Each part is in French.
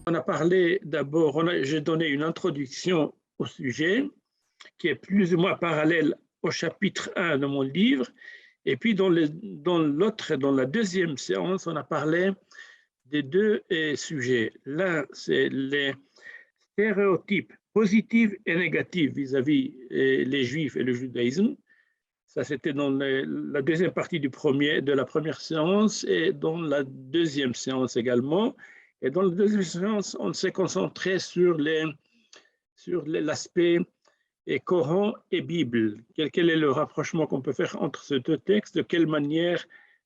On a parlé d'abord, j'ai donné une introduction au sujet qui est plus ou moins parallèle au chapitre 1 de mon livre. Et puis dans la deuxième séance, on a parlé des deux sujets. L'un, c'est les stéréotypes positifs et négatifs vis-à-vis les Juifs et le judaïsme. Ça, c'était dans la deuxième partie de la première séance et dans la deuxième séance également. Et dans la deuxième séance, on s'est concentré sur l'aspect Coran et Bible. Quel est le rapprochement qu'on peut faire entre ces deux textes? De quelle manière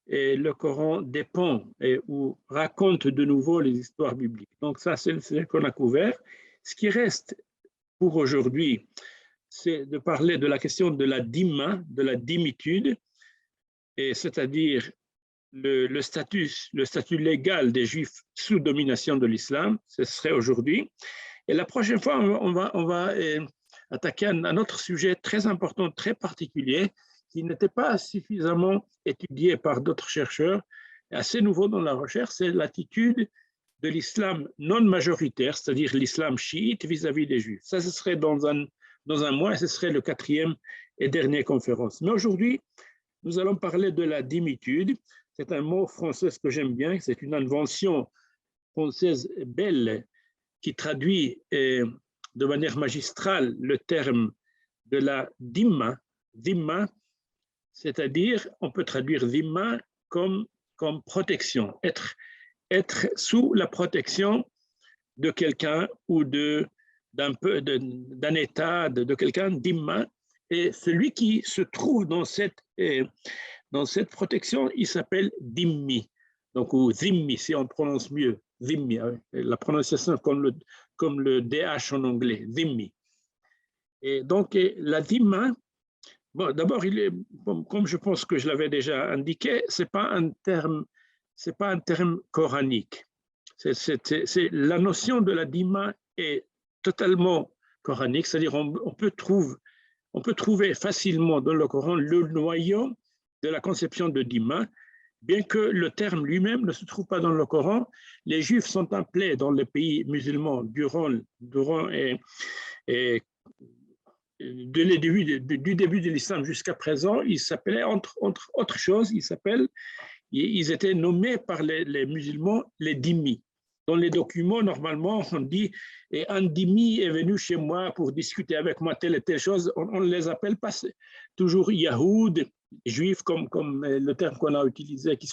le Coran dépend ou raconte de nouveau les histoires bibliques. Donc ça, c'est ce qu'on a couvert. Ce qui reste pour aujourd'hui, c'est de parler de la question de la dhimma, de la dhimitude, c'est-à-dire le statut légal des Juifs sous domination de l'islam. Ce serait aujourd'hui. Et la prochaine fois, on va attaquer un autre sujet très important, très particulier, qui n'était pas suffisamment étudié par d'autres chercheurs, assez nouveau dans la recherche, c'est l'attitude de l'islam non majoritaire, c'est-à-dire l'islam chiite vis-à-vis des Juifs. Ça, ce serait dans un mois, et ce serait le 4e et dernière conférence. Mais aujourd'hui, nous allons parler de la dhimitude. C'est un mot français que j'aime bien, c'est une invention française belle qui traduit de manière magistrale le terme de la dhimma. Dhimma, c'est-à-dire, on peut traduire dhimma comme protection, être sous la protection de quelqu'un ou d'un état, de quelqu'un, dhimma. Et celui qui se trouve dans cette protection, il s'appelle dhimmi. Donc, ou dhimmi, si on prononce mieux. Dhimmi, la prononciation comme le DH en anglais, dhimmi. Et donc, la dhimma, bon, d'abord, comme je pense que je l'avais déjà indiqué, c'est pas un terme coranique. La notion de la dhimma est totalement coranique, c'est-à-dire on peut trouver facilement dans le Coran le noyau de la conception de dhimma, bien que le terme lui-même ne se trouve pas dans le Coran. Les Juifs sont appelés dans les pays musulmans durant du début de l'islam jusqu'à présent, ils s'appelaient entre autres choses, ils étaient nommés par les musulmans les dhimmis. Dans les documents, normalement, on dit « un dhimmi est venu chez moi pour discuter avec moi telle et telle chose ». On ne les appelle pas toujours yahoud, juifs, comme le terme qu'on a utilisé, qui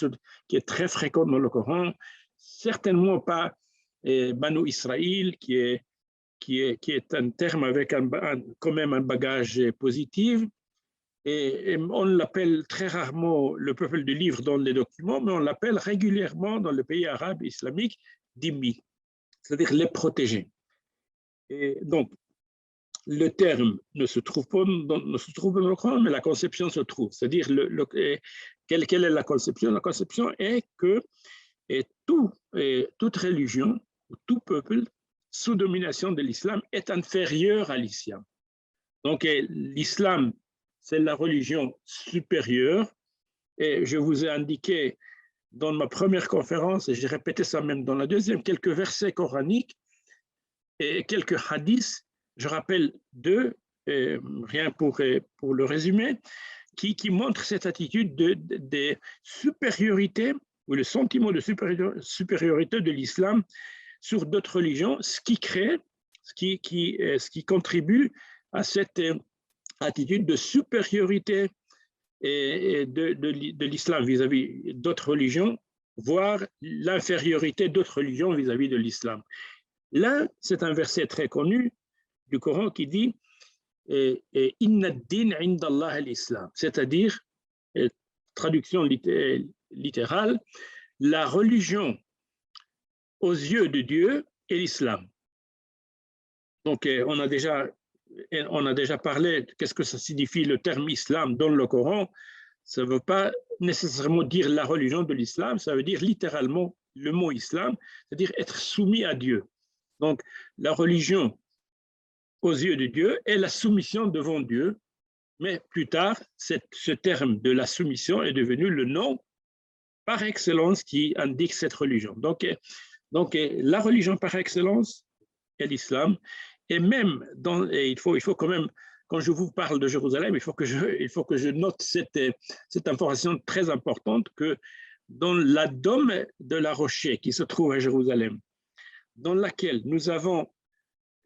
est très fréquent dans le Coran. Certainement pas Banu Israël, qui est un terme avec quand même un bagage positif. Et on l'appelle très rarement le peuple du livre dans les documents, mais on l'appelle régulièrement dans le pays arabe islamique dhimmi, c'est-à-dire les protégés. Et donc, le terme ne se trouve pas dans le Coran, mais la conception se trouve. C'est-à-dire, quelle est la conception? La conception est que toute religion, tout peuple sous domination de l'islam est inférieur à l'islam. Donc, l'islam, c'est la religion supérieure. Et je vous ai indiqué dans ma première conférence, et j'ai répété ça même dans la deuxième, quelques versets coraniques et quelques hadiths. Je rappelle deux, rien pour le résumer, qui montrent cette attitude de supériorité ou le sentiment de supériorité de l'islam sur d'autres religions, ce qui contribue à cette attitude de supériorité de l'islam vis-à-vis d'autres religions, voire l'infériorité d'autres religions vis-à-vis de l'islam. Là, c'est un verset très connu du Coran qui dit « Inna ad-din inda Allah al-Islam », c'est-à-dire, traduction littérale, la religion aux yeux de Dieu est l'islam. Donc, on a déjà parlé de qu'est-ce que ça signifie le terme islam dans le Coran. Ça ne veut pas nécessairement dire la religion de l'islam, ça veut dire littéralement le mot islam, c'est-à-dire être soumis à Dieu. Donc, la religion aux yeux de Dieu est la soumission devant Dieu, mais plus tard, ce terme de la soumission est devenu le nom par excellence qui indique cette religion. Donc, Donc, la religion par excellence est l'islam. Et même, il faut quand même, quand je vous parle de Jérusalem, il faut que je note cette information très importante que dans la dôme de la Rochée qui se trouve à Jérusalem, dans laquelle nous avons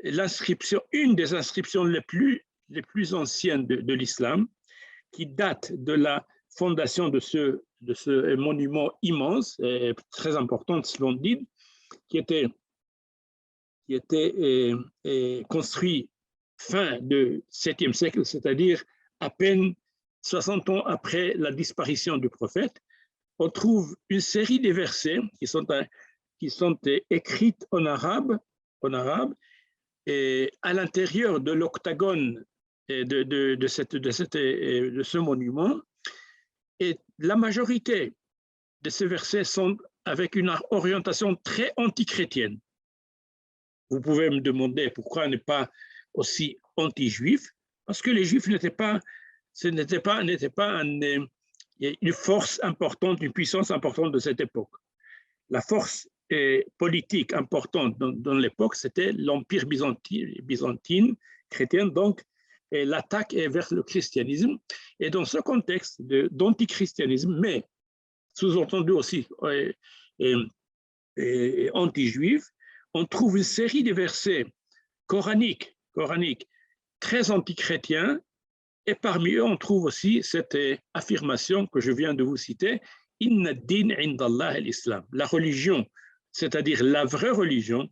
l'inscription, une des inscriptions les plus anciennes de l'islam, qui date de la fondation de ce monument immense, et très important, splendide, qui était construit fin du 7e siècle, c'est-à-dire à peine 60 ans après la disparition du prophète. On trouve une série de versets qui sont écrits en arabe, et à l'intérieur de l'octagone de ce monument. Et la majorité de ces versets sont avec une orientation très antichrétienne. Vous pouvez me demander pourquoi n'est pas aussi anti-juif, parce que les juifs n'étaient pas une force importante, une puissance importante de cette époque. La force politique importante dans l'époque, c'était l'Empire byzantine chrétien, donc l'attaque est vers le christianisme. Et dans ce contexte d'antichristianisme, mais sous-entendu aussi anti-juif, on trouve une série de versets coraniques très antichrétiens, et parmi eux, on trouve aussi cette affirmation que je viens de vous citer, « Inna din indallah l'islam ». La religion, c'est-à-dire la vraie religion,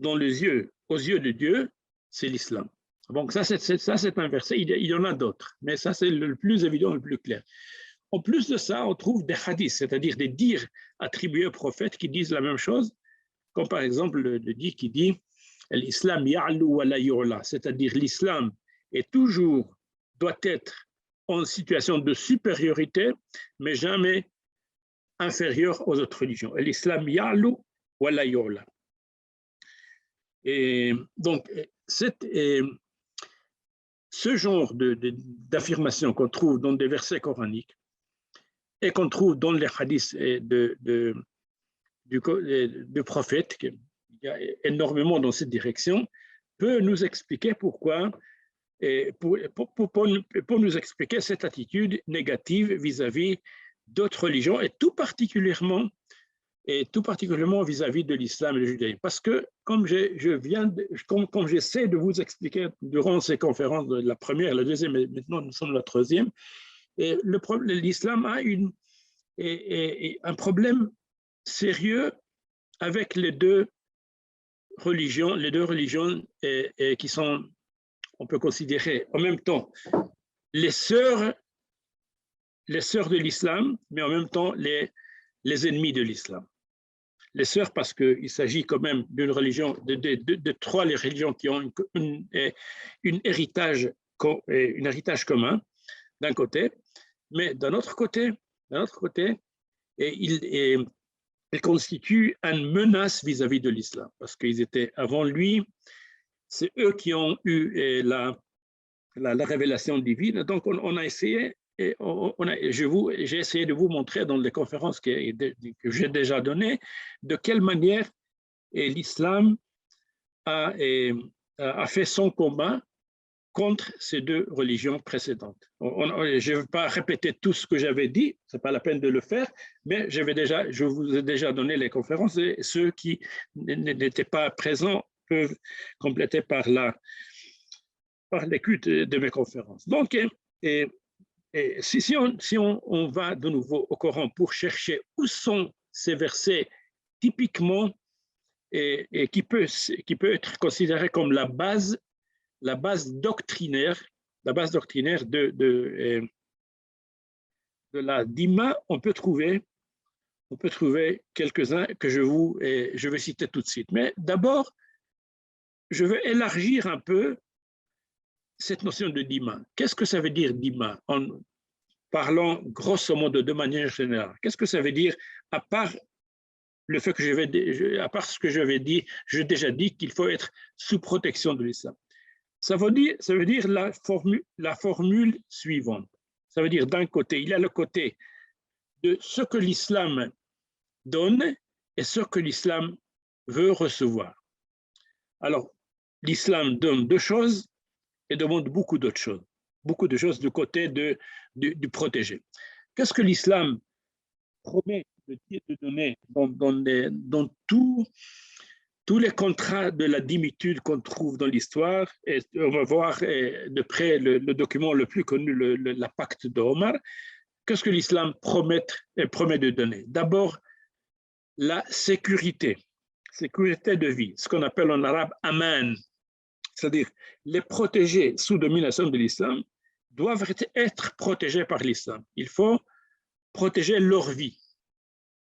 aux yeux de Dieu, c'est l'islam. Donc ça, c'est un verset, il y en a d'autres, mais ça, c'est le plus évident, le plus clair. En plus de ça, on trouve des hadiths, c'est-à-dire des dires attribués aux prophètes qui disent la même chose, comme par exemple le dit qui dit « L'islam ya'lu wa la yu'la », c'est-à-dire l'islam doit être en situation de supériorité, mais jamais inférieur aux autres religions. L'islam ya'lu wa la yu'la. Et donc, ce genre d'affirmation qu'on trouve dans des versets coraniques et qu'on trouve dans les hadiths du prophète, il y a énormément dans cette direction, peut nous expliquer pourquoi, pour nous expliquer cette attitude négative vis-à-vis d'autres religions, et tout particulièrement vis-à-vis de l'islam et du judaïsme. Parce que, comme j'essaie de vous expliquer durant ces conférences, la première, la deuxième, et maintenant nous sommes la troisième, l'islam a un problème sérieux avec les deux religions qui sont, on peut considérer en même temps, les sœurs de l'islam, mais en même temps les ennemis de l'islam. Les sœurs, parce qu'il s'agit quand même d'une religion, de trois les religions qui ont un héritage commun, d'un côté, mais d'un autre côté, ils constituent une menace vis-à-vis de l'islam, parce qu'ils étaient avant lui, c'est eux qui ont eu la révélation divine. Donc, on a essayé, j'ai essayé de vous montrer dans les conférences que j'ai déjà données, de quelle manière l'islam a fait son combat contre ces deux religions précédentes. Je ne vais pas répéter tout ce que j'avais dit, ce n'est pas la peine de le faire, mais je vous ai déjà donné les conférences et ceux qui n'étaient pas présents peuvent compléter par l'écoute de mes conférences. Donc, si on va de nouveau au Coran pour chercher où sont ces versets typiquement et qui peut être considéré comme la base doctrinaire de la Dima, on peut trouver quelques-uns que je vais citer tout de suite. Mais d'abord, je veux élargir un peu cette notion de Dima. Qu'est-ce que ça veut dire Dima en parlant grosso modo de manière générale? Qu'est-ce que ça veut dire à part le fait que à part ce que j'avais dit, j'ai déjà dit qu'il faut être sous protection de l'islam. Ça veut dire la formule suivante. Ça veut dire d'un côté, il y a le côté de ce que l'islam donne et ce que l'islam veut recevoir. Alors, l'islam donne deux choses et demande beaucoup d'autres choses. Beaucoup de choses du côté du protégé. Qu'est-ce que l'islam promet de donner dans tous les contrats de la dimitude qu'on trouve dans l'histoire? Et on va voir de près le document le plus connu, la pacte d'Omar. Qu'est-ce que l'islam promet de donner? D'abord, la sécurité de vie, ce qu'on appelle en arabe aman, c'est-à-dire les protégés sous domination de l'islam doivent être protégés par l'islam. Il faut protéger leur vie.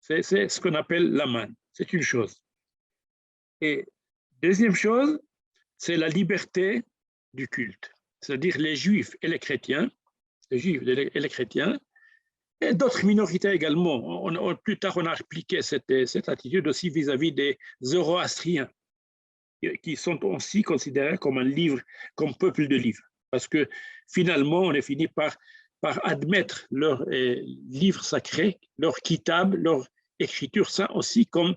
C'est ce qu'on appelle l'aman. C'est une chose. Et deuxième chose, c'est la liberté du culte. C'est-à-dire les juifs et les chrétiens, et d'autres minorités également. Plus tard, on a appliqué cette attitude aussi vis-à-vis des zoroastriens, qui sont aussi considérés comme comme peuple de livres. Parce que finalement, on est fini par admettre leur livre sacré, leur kitab, leur écriture, ça aussi comme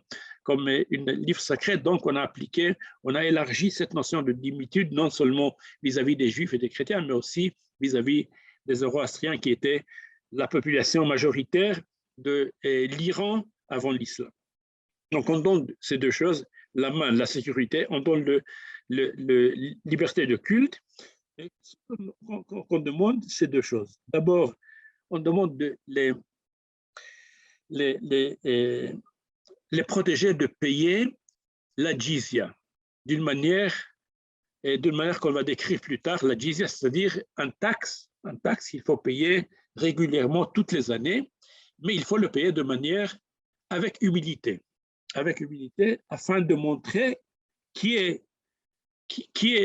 un livre sacré. Donc, on a élargi cette notion de dimitude, non seulement vis-à-vis des juifs et des chrétiens, mais aussi vis-à-vis des zoroastriens qui étaient la population majoritaire de l'Iran avant l'islam. Donc, on donne ces deux choses, la sécurité, on donne la liberté de culte. Et ce qu'on demande, c'est deux choses. D'abord, on demande les protéger de payer la jizya d'une manière qu'on va décrire plus tard. La jizya, c'est-à-dire un taxe qu'il faut payer régulièrement toutes les années, mais il faut le payer de manière avec humilité, afin de montrer qui est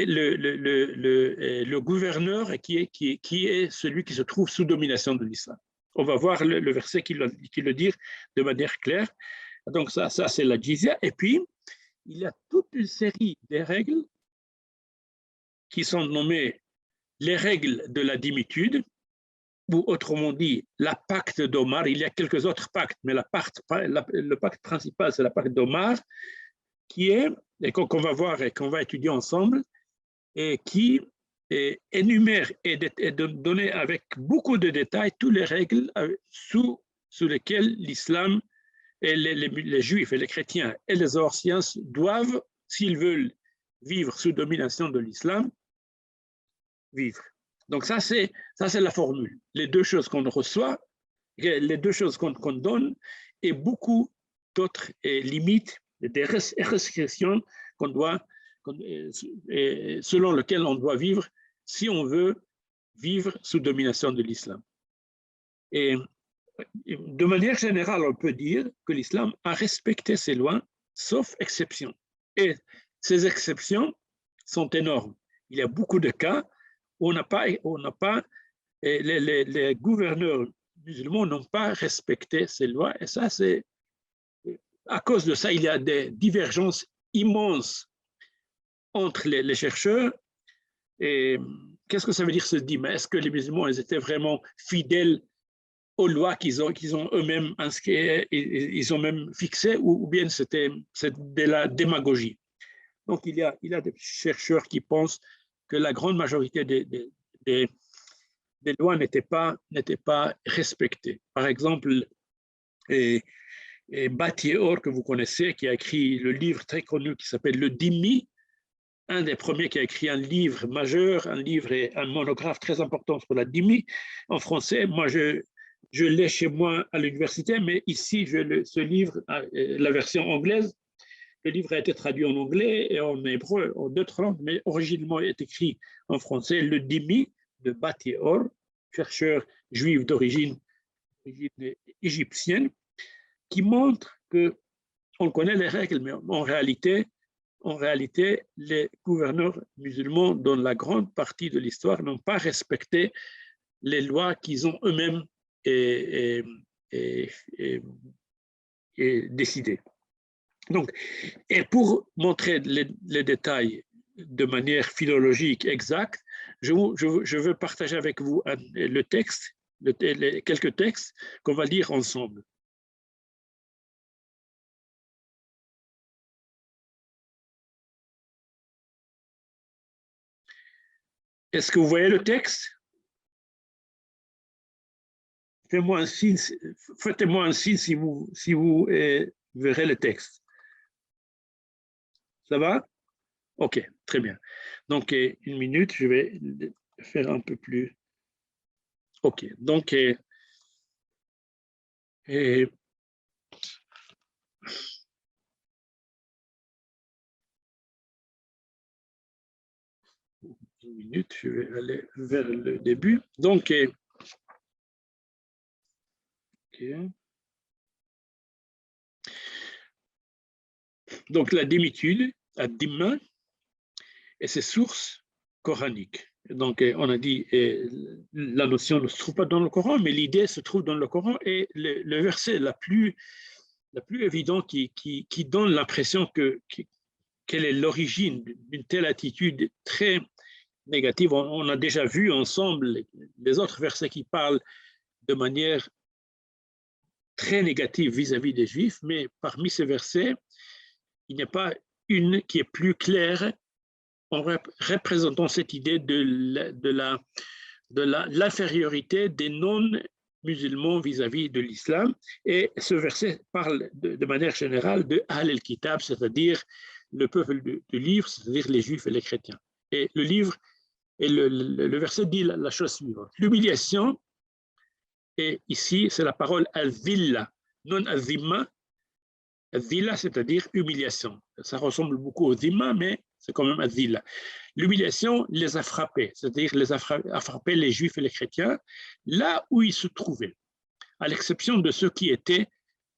le gouverneur et qui est celui qui se trouve sous domination de l'islam. On va voir le verset qui le dit de manière claire. Donc ça c'est la jizya. Et puis, il y a toute une série de règles qui sont nommées les règles de la dimitude, ou autrement dit, la pacte d'Omar. Il y a quelques autres pactes, mais le pacte principal, c'est la pacte d'Omar, qui est, et qu'on va voir et qu'on va étudier ensemble, et qui énumère et donner avec beaucoup de détails toutes les règles sous lesquelles l'islam et les juifs et les chrétiens et les anciens doivent, s'ils veulent vivre sous domination de l'islam, vivre. Donc ça c'est la formule. Les deux choses qu'on reçoit, les deux choses qu'on donne, et beaucoup d'autres limites, des restrictions selon lesquelles on doit vivre si on veut vivre sous domination de l'islam. Et de manière générale, on peut dire que l'islam a respecté ses lois, sauf exception. Et ces exceptions sont énormes. Il y a beaucoup de cas où les gouverneurs musulmans n'ont pas respecté ces lois. Et ça, c'est à cause de ça, il y a des divergences immenses entre les chercheurs. Et qu'est-ce que ça veut dire se dire? Mais est-ce que les musulmans ils étaient vraiment fidèles aux lois qu'ils ont eux-mêmes inscrites, ils ont même fixées, ou bien c'est de la démagogie? Donc il y a des chercheurs qui pensent que la grande majorité des lois n'étaient pas respectées. Par exemple, Bati Or, que vous connaissez, qui a écrit le livre très connu qui s'appelle Le Dhimmi, un des premiers qui a écrit un livre majeur, un livre et un monographe très important sur la Dhimmi en français. Moi, je l'ai chez moi à l'université, mais ici, ce livre, la version anglaise, le livre a été traduit en anglais et en hébreu, en d'autres langues, mais originellement est écrit en français, Le Dhimmi de Bati Or, chercheur juif d'origine égyptienne, qui montre qu'on connaît les règles, mais en réalité, les gouverneurs musulmans, dans la grande partie de l'histoire, n'ont pas respecté les lois qu'ils ont eux-mêmes décidées. Donc, et pour montrer les détails de manière philologique exacte, je veux partager avec vous le texte, quelques textes qu'on va lire ensemble. Est-ce que vous voyez le texte? Faites-moi un signe, si vous verrez le texte. Ça va? OK, très bien. Donc, une minute, je vais faire un peu plus. OK, donc, une minute, je vais aller vers le début. Donc, OK. Donc la démitude, la dimma, et ses sources coraniques. Donc, on a dit, la notion ne se trouve pas dans le Coran, mais l'idée se trouve dans le Coran, et le verset la plus évidente qui donne l'impression quelle est l'origine d'une telle attitude très négative. On a déjà vu ensemble les autres versets qui parlent de manière très négative vis-à-vis des Juifs, mais parmi ces versets, il n'y a pas une qui est plus claire en représentant cette idée de l'infériorité des non-musulmans vis-à-vis de l'islam. Et ce verset parle de manière générale de Ahl el-Kitab, c'est-à-dire le peuple du livre, c'est-à-dire les Juifs et les chrétiens. Et le livre, et le verset dit la chose suivante. L'humiliation, et ici c'est la parole al-Zilla, non al-Zimma. Zilla, c'est-à-dire humiliation. Ça ressemble beaucoup au Zimma, mais c'est quand même Zilla. L'humiliation les a frappés, c'est-à-dire a frappé les Juifs et les chrétiens là où ils se trouvaient, à l'exception de ceux qui étaient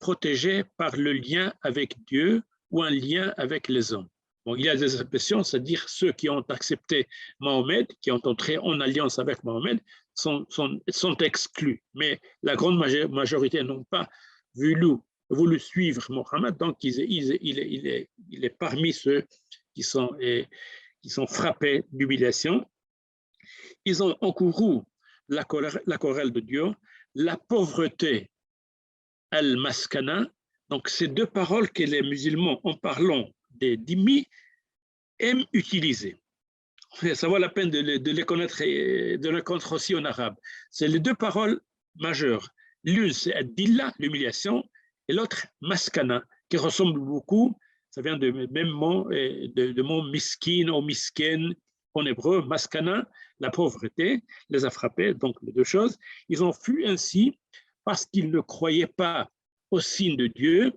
protégés par le lien avec Dieu ou un lien avec les hommes. Bon, il y a des exceptions, c'est-à-dire ceux qui ont accepté Mahomet, qui ont entré en alliance avec Mahomet, sont exclus. Mais la grande majorité n'ont pas voulu suivre Mohammed, donc il est parmi ceux qui sont frappés d'humiliation. Ils ont encouru la colère de Dieu, la pauvreté, al-maskana. Donc, ces deux paroles que les musulmans, en parlant des dhimmi, aiment utiliser. Ça vaut la peine de les connaître et de les connaître aussi en arabe. C'est les deux paroles majeures. L'une, c'est ad-dilla, l'humiliation, et l'autre, maskana, qui ressemble beaucoup, ça vient du même mot, de mot miskin ou misken en hébreu, maskana, la pauvreté, les a frappés, donc les deux choses. Ils ont fui ainsi parce qu'ils ne croyaient pas au signe de Dieu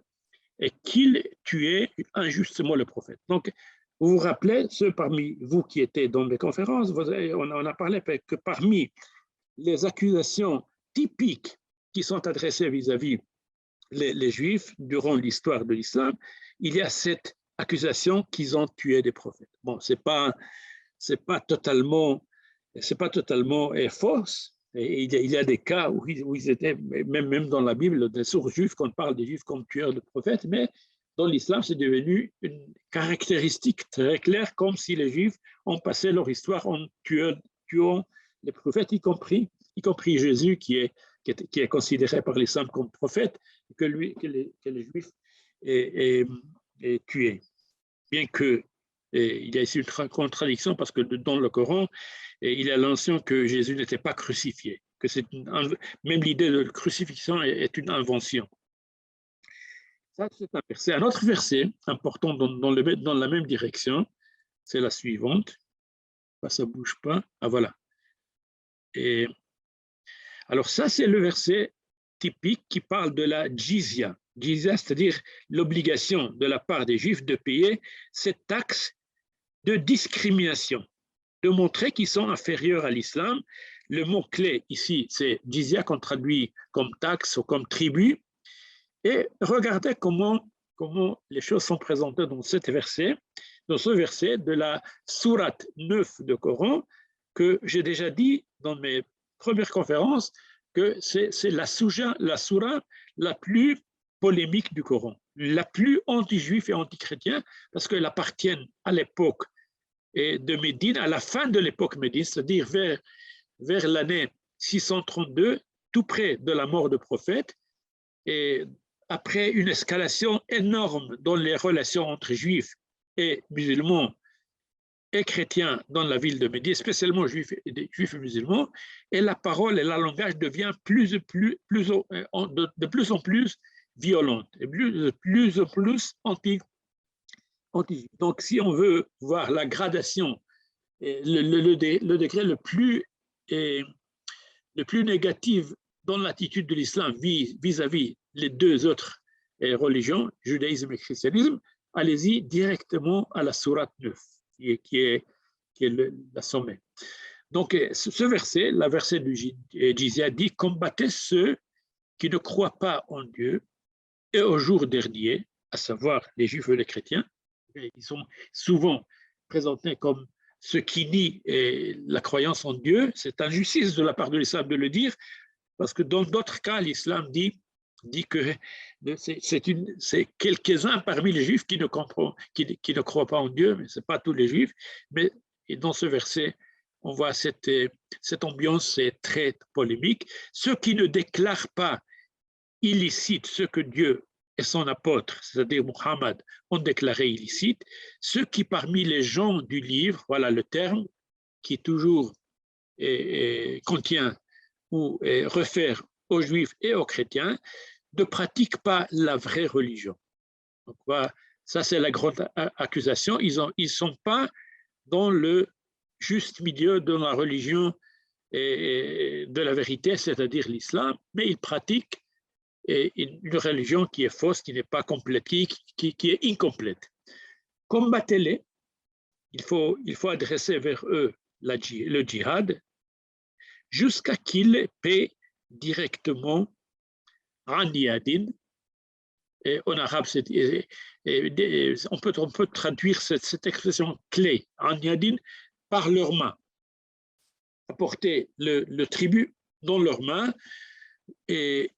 et qu'ils tuaient injustement le prophète. Donc, vous vous rappelez, ceux parmi vous qui étaient dans les conférences, on a parlé que parmi les accusations typiques qui sont adressées vis-à-vis les Juifs durant l'histoire de l'islam, il y a cette accusation qu'ils ont tué des prophètes. Bon, c'est pas totalement fausse. Et il y a des cas où ils étaient, même dans la Bible, des sources juives, qu'on parle des Juifs comme tueurs de prophètes, mais dans l'islam, c'est devenu une caractéristique très claire, comme si les Juifs ont passé leur histoire en tuant les prophètes, y compris Jésus, qui est considéré par l'islam comme prophète, que les Juifs aient tué. Bien que il y a ici une contradiction, parce que dans le Coran, il y a mention que Jésus n'était pas crucifié, que même l'idée de crucifixion est une invention. Ça, c'est un verset. Un autre verset important dans la même direction, c'est la suivante. Ça ne bouge pas. Ah, voilà. Et alors ça, c'est le verset typique qui parle de la jizya. Jizya, c'est-à-dire l'obligation de la part des Juifs de payer cette taxe de discrimination, de montrer qu'ils sont inférieurs à l'islam. Le mot-clé ici, c'est jizya, qu'on traduit comme taxe ou comme tribut. Et regardez comment les choses sont présentées dans ce verset de la sourate 9 du Coran, que j'ai déjà dit dans mes premières conférences, que c'est la sourate la plus polémique du Coran, la plus anti-juif et anti-chrétien, parce qu'elle appartient à l'époque de Médine, à la fin de l'époque Médine, c'est-à-dire vers l'année 632, tout près de la mort du prophète, et après une escalation énorme dans les relations entre juifs et musulmans et chrétiens dans la ville de Médine, spécialement juifs et musulmans, et la parole et le langage devient de plus en plus violente et de plus en plus anti. Donc, si on veut voir la gradation, le degré le plus négatif dans l'attitude de l'islam vis-à-vis les deux autres religions, judaïsme et christianisme, allez-y directement à la sourate 9, qui est la sommet. Donc, ce verset, la verset du Jizya dit « Combattez ceux qui ne croient pas en Dieu et au jour dernier, à savoir les juifs et les chrétiens. » Ils sont souvent présentés comme ceux qui nient la croyance en Dieu. C'est injustice de la part de l'islam de le dire, parce que dans d'autres cas, l'islam dit que c'est quelques-uns parmi les juifs qui ne croient pas en Dieu, mais ce n'est pas tous les juifs. Mais dans ce verset, on voit cette ambiance très polémique. Ceux qui ne déclarent pas illicite ce que Dieu et son apôtre, c'est-à-dire Muhammad, ont déclaré illicite, ceux qui parmi les gens du livre, voilà le terme, qui toujours contient ou réfère aux juifs et aux chrétiens, ne pratiquent pas la vraie religion. Donc, voilà, ça c'est la grande accusation. Ils sont pas dans le juste milieu de la religion et de la vérité, c'est-à-dire l'islam, mais ils pratiquent une religion qui est fausse, qui n'est pas complète, qui est incomplète. Combattez-les, il faut adresser vers eux le djihad, jusqu'à qu'ils paient directement an yadin. Et en arabe, on peut traduire cette expression clé, an yadin, par leurs mains. Apporter le tribut dans leurs mains et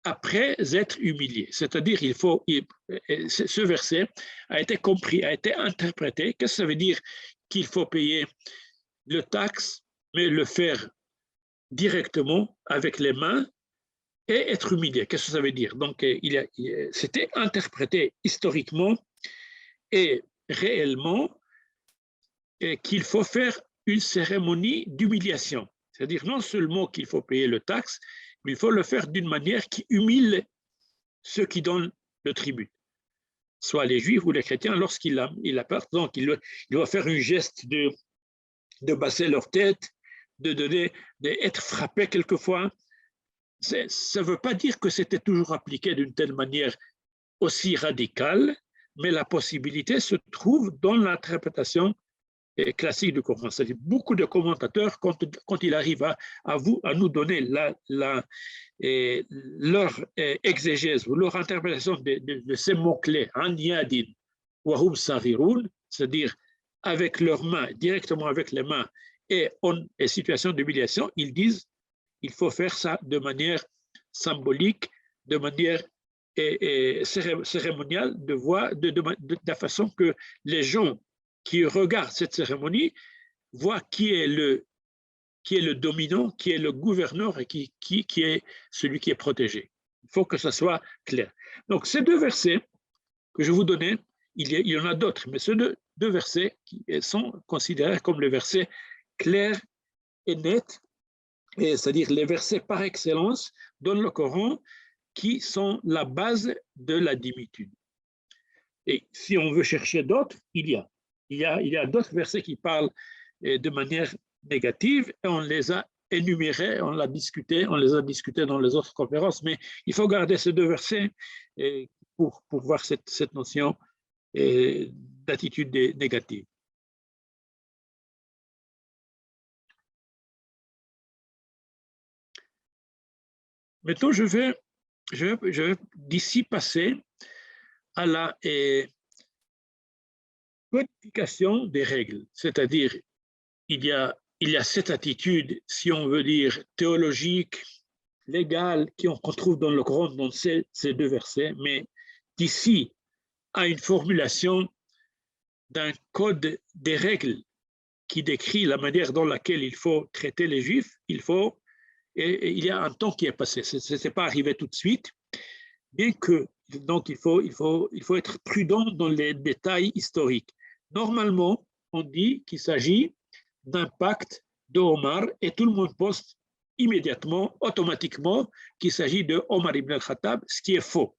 après être humilié. C'est-à-dire, ce verset a été compris, a été interprété. Qu'est-ce que ça veut dire? Qu'il faut payer le taxe, mais le faire directement avec les mains et être humilié. Qu'est-ce que ça veut dire? Donc, c'était interprété historiquement et réellement qu'il faut faire une cérémonie d'humiliation. C'est-à-dire non seulement qu'il faut payer le taxe, mais il faut le faire d'une manière qui humilie ceux qui donnent le tribut, soit les juifs ou les chrétiens lorsqu'ils l'apportent. Donc, il doit faire un geste de baisser leur tête, d'être frappé quelquefois. Ça ne veut pas dire que c'était toujours appliqué d'une telle manière aussi radicale, mais la possibilité se trouve dans l'interprétation classique du Coran. C'est-à-dire beaucoup de commentateurs, quand il arrive à nous donner leur exégèse ou leur interprétation de ces mots-clés, an yadin wa hum saghirun, c'est-à-dire avec leurs mains, directement avec les mains, et en situation d'humiliation, ils disent il faut faire ça de manière symbolique, de manière cérémoniale, de la façon que les gens qui regardent cette cérémonie voient qui est le dominant, qui est le gouverneur et qui est celui qui est protégé. Il faut que ça soit clair. Donc, ces deux versets que je vous donnais, il y en a d'autres, mais ces deux versets qui sont considérés comme les versets clairs et nets, c'est-à-dire les versets par excellence dans le Coran qui sont la base de la dimitude. Et si on veut chercher d'autres, il y a d'autres versets qui parlent de manière négative et on les a énumérés, on les a discutés dans les autres conférences, mais il faut garder ces deux versets pour voir cette notion d'attitude négative. Maintenant, je vais d'ici passer à la codification des règles, c'est-à-dire il y a cette attitude, si on veut dire théologique, légale, qu'on trouve dans le Coran, dans ces deux versets, mais d'ici à une formulation d'un code des règles qui décrit la manière dans laquelle il faut traiter les Juifs, et il y a un temps qui est passé, ce n'est pas arrivé tout de suite, bien que, donc il faut être prudent dans les détails historiques. Normalement, on dit qu'il s'agit d'un pacte de Omar et tout le monde pense immédiatement, automatiquement, qu'il s'agit de Omar ibn al-Khattab, ce qui est faux.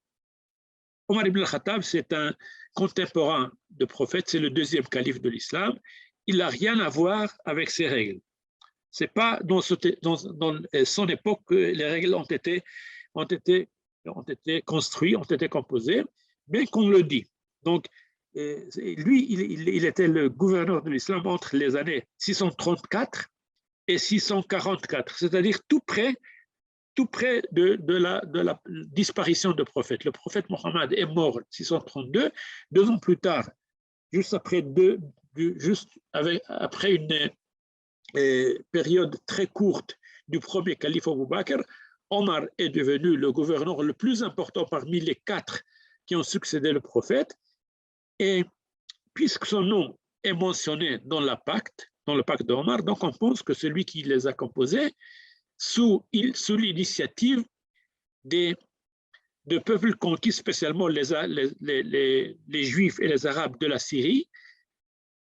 Omar ibn al-Khattab, c'est un contemporain de prophète, c'est le deuxième calife de l'islam. Il n'a rien à voir avec ces règles. Ce n'est pas dans son époque que les règles ont été construites, ont été composées, bien qu'on le dit. Donc, lui, il était le gouverneur de l'islam entre les années 634 et 644, c'est-à-dire tout près de la disparition du prophète. Le prophète Mohammed est mort en 632, 2 ans plus tard, juste après une période très courte du premier calife Abu Bakr, Omar est devenu le gouverneur le plus important parmi les 4 qui ont succédé le prophète. Et puisque son nom est mentionné dans le pacte d'Omar, donc on pense que celui qui les a composés, sous l'initiative de peuples conquis, spécialement les Juifs et les Arabes de la Syrie,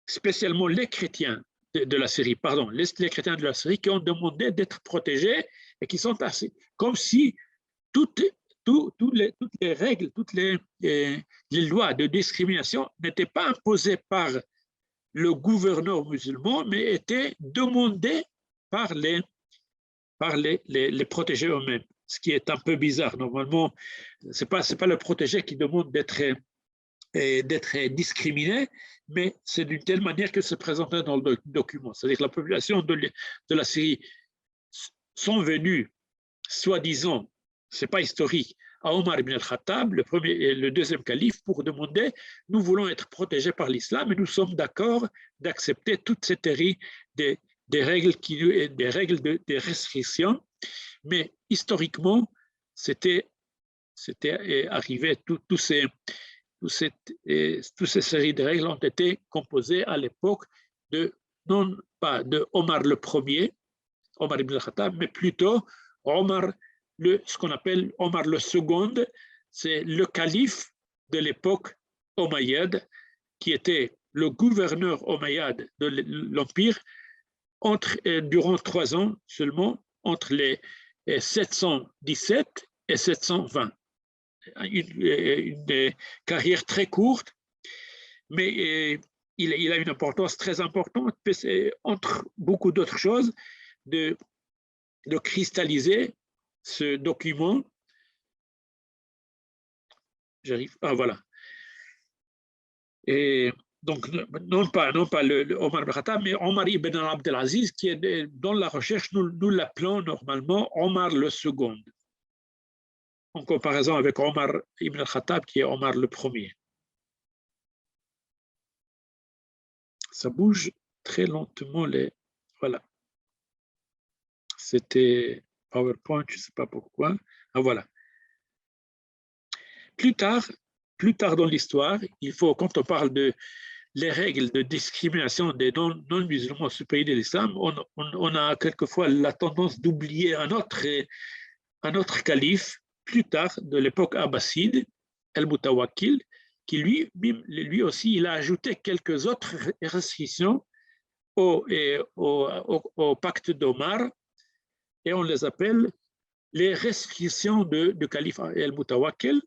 spécialement les chrétiens de la Syrie, pardon, les chrétiens de la Syrie qui ont demandé d'être protégés et qui sont assez, comme si toutes les règles, toutes les lois de discrimination n'étaient pas imposées par le gouverneur musulman, mais étaient demandées par les protégés eux-mêmes, ce qui est un peu bizarre. Normalement, ce n'est pas le protégé qui demande d'être discriminé, mais c'est d'une telle manière que c'est présenté dans le document. C'est-à-dire que la population de la Syrie sont venus, soi-disant, ce n'est pas historique, à Omar ibn al-Khattab, le premier et le deuxième calife, pour demander « Nous voulons être protégés par l'islam et nous sommes d'accord d'accepter toute cette série des règles, des restrictions. » Mais historiquement, c'était arrivé, toutes ces séries de règles ont été composées à l'époque non pas de Omar le premier, Omar ibn al-Khattab, mais plutôt ce qu'on appelle Omar le second, c'est le calife de l'époque omeyyade, qui était le gouverneur omeyyade de l'Empire durant 3 ans seulement, entre les 717 et 720. Une carrière très courte, mais il a une importance très importante, entre beaucoup d'autres choses, de cristalliser ce document. Voilà. Et donc, non pas le Omar ibn Khattab, mais Omar ibn Abdelaziz, qui est dans la recherche, nous l'appelons normalement Omar le second, en comparaison avec Omar ibn Khattab, qui est Omar le premier. Ça bouge très lentement. Voilà. C'était PowerPoint, je ne sais pas pourquoi. Ah, voilà. Plus tard dans l'histoire, quand on parle de les règles de discrimination des non-musulmans sur le pays de l'islam, on a quelquefois la tendance d'oublier un autre calife, plus tard, de l'époque abbasside, Al-Mutawakkil, qui lui aussi, il a ajouté quelques autres restrictions au pacte d'Omar, et on les appelle les restrictions du calife Al-Mutawakkil.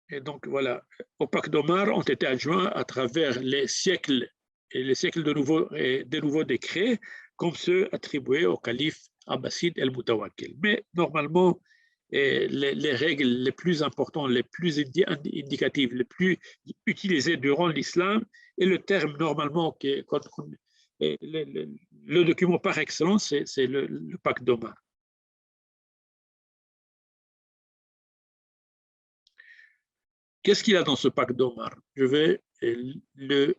Et donc, voilà, au pacte d'Omar ont été adjoints à travers les siècles de nouveaux décrets, comme ceux attribués au calife abbasside El-Mutawakkil. Mais normalement, les règles les plus importantes, les plus indicatives, les plus utilisées durant l'islam, et le terme normalement, le document par excellence, c'est le pacte d'Omar. Qu'est-ce qu'il y a dans ce pacte d'Omar? Je vais le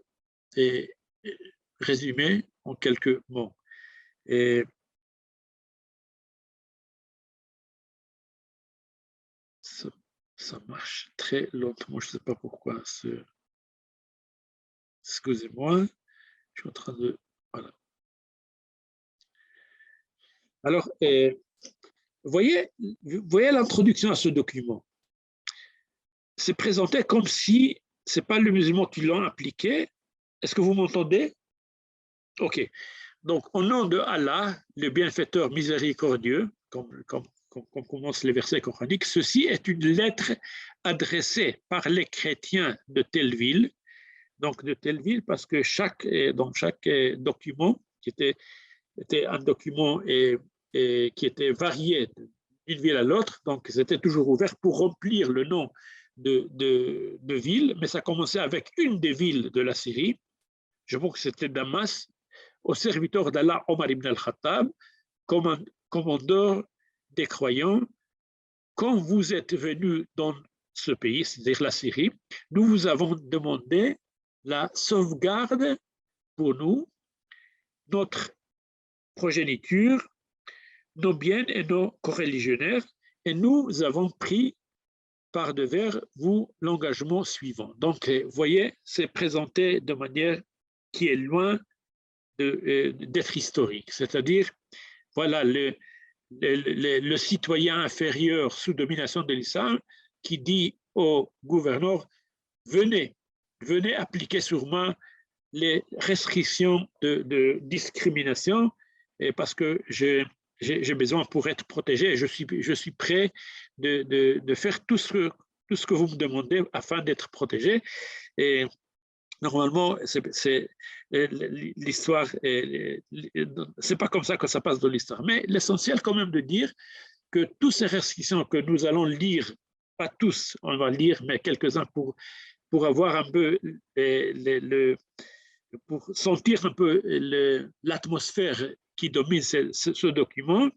résumer en quelques mots. Ça marche très lentement, je ne sais pas pourquoi. Excusez-moi, je suis en train de... Voilà. Alors, vous voyez l'introduction à ce document. c'est présenté comme si ce n'est pas le musulman qui l'a appliqué. Est-ce que vous m'entendez? OK. Donc, au nom de Allah, le bienfaiteur miséricordieux, comme commencent les versets coraniques, ceci est une lettre adressée par les chrétiens de telle ville. Donc, de telle ville, parce que dans chaque document, qui était un document qui était varié d'une ville à l'autre, donc c'était toujours ouvert pour remplir le nom de ville, mais ça commençait avec une des villes de la Syrie, je pense que c'était Damas, au serviteur d'Allah Omar ibn al-Khattab, commandeur des croyants, quand vous êtes venus dans ce pays, c'est-à-dire la Syrie, nous vous avons demandé la sauvegarde pour nous, notre progéniture, nos biens et nos coreligionnaires, et nous avons pris par devers vous l'engagement suivant. Donc, vous voyez, c'est présenté de manière qui est loin d'être historique, c'est-à-dire, voilà, le citoyen inférieur sous domination de l'islam qui dit au gouverneur, venez appliquer sur moi les restrictions de discrimination parce que j'ai besoin pour être protégé et je suis prêt de faire tout ce que vous me demandez afin d'être protégé. Et normalement, l'histoire, c'est pas comme ça que ça passe dans l'histoire. Mais l'essentiel quand même de dire que toutes ces restrictions que nous allons lire, pas tous, on va lire, mais quelques-uns pour avoir un peu pour sentir un peu l'atmosphère qui domine ce document,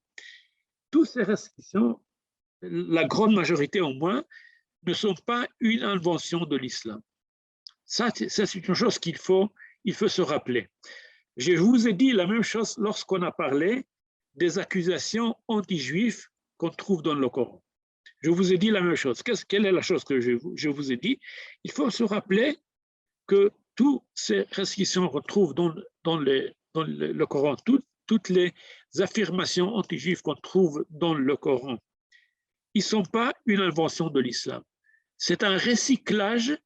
toutes ces restrictions, la grande majorité au moins, ne sont pas une invention de l'islam. Ça, c'est une chose qu'il faut se rappeler. Je vous ai dit la même chose lorsqu'on a parlé des accusations anti-juives qu'on trouve dans le Coran. Je vous ai dit la même chose. Quelle est la chose que je vous ai dit? Il faut se rappeler que toutes ces restrictions qu'on trouve dans le Coran, toutes les affirmations anti-juives qu'on trouve dans le Coran, ils ne sont pas une invention de l'islam. C'est un recyclage,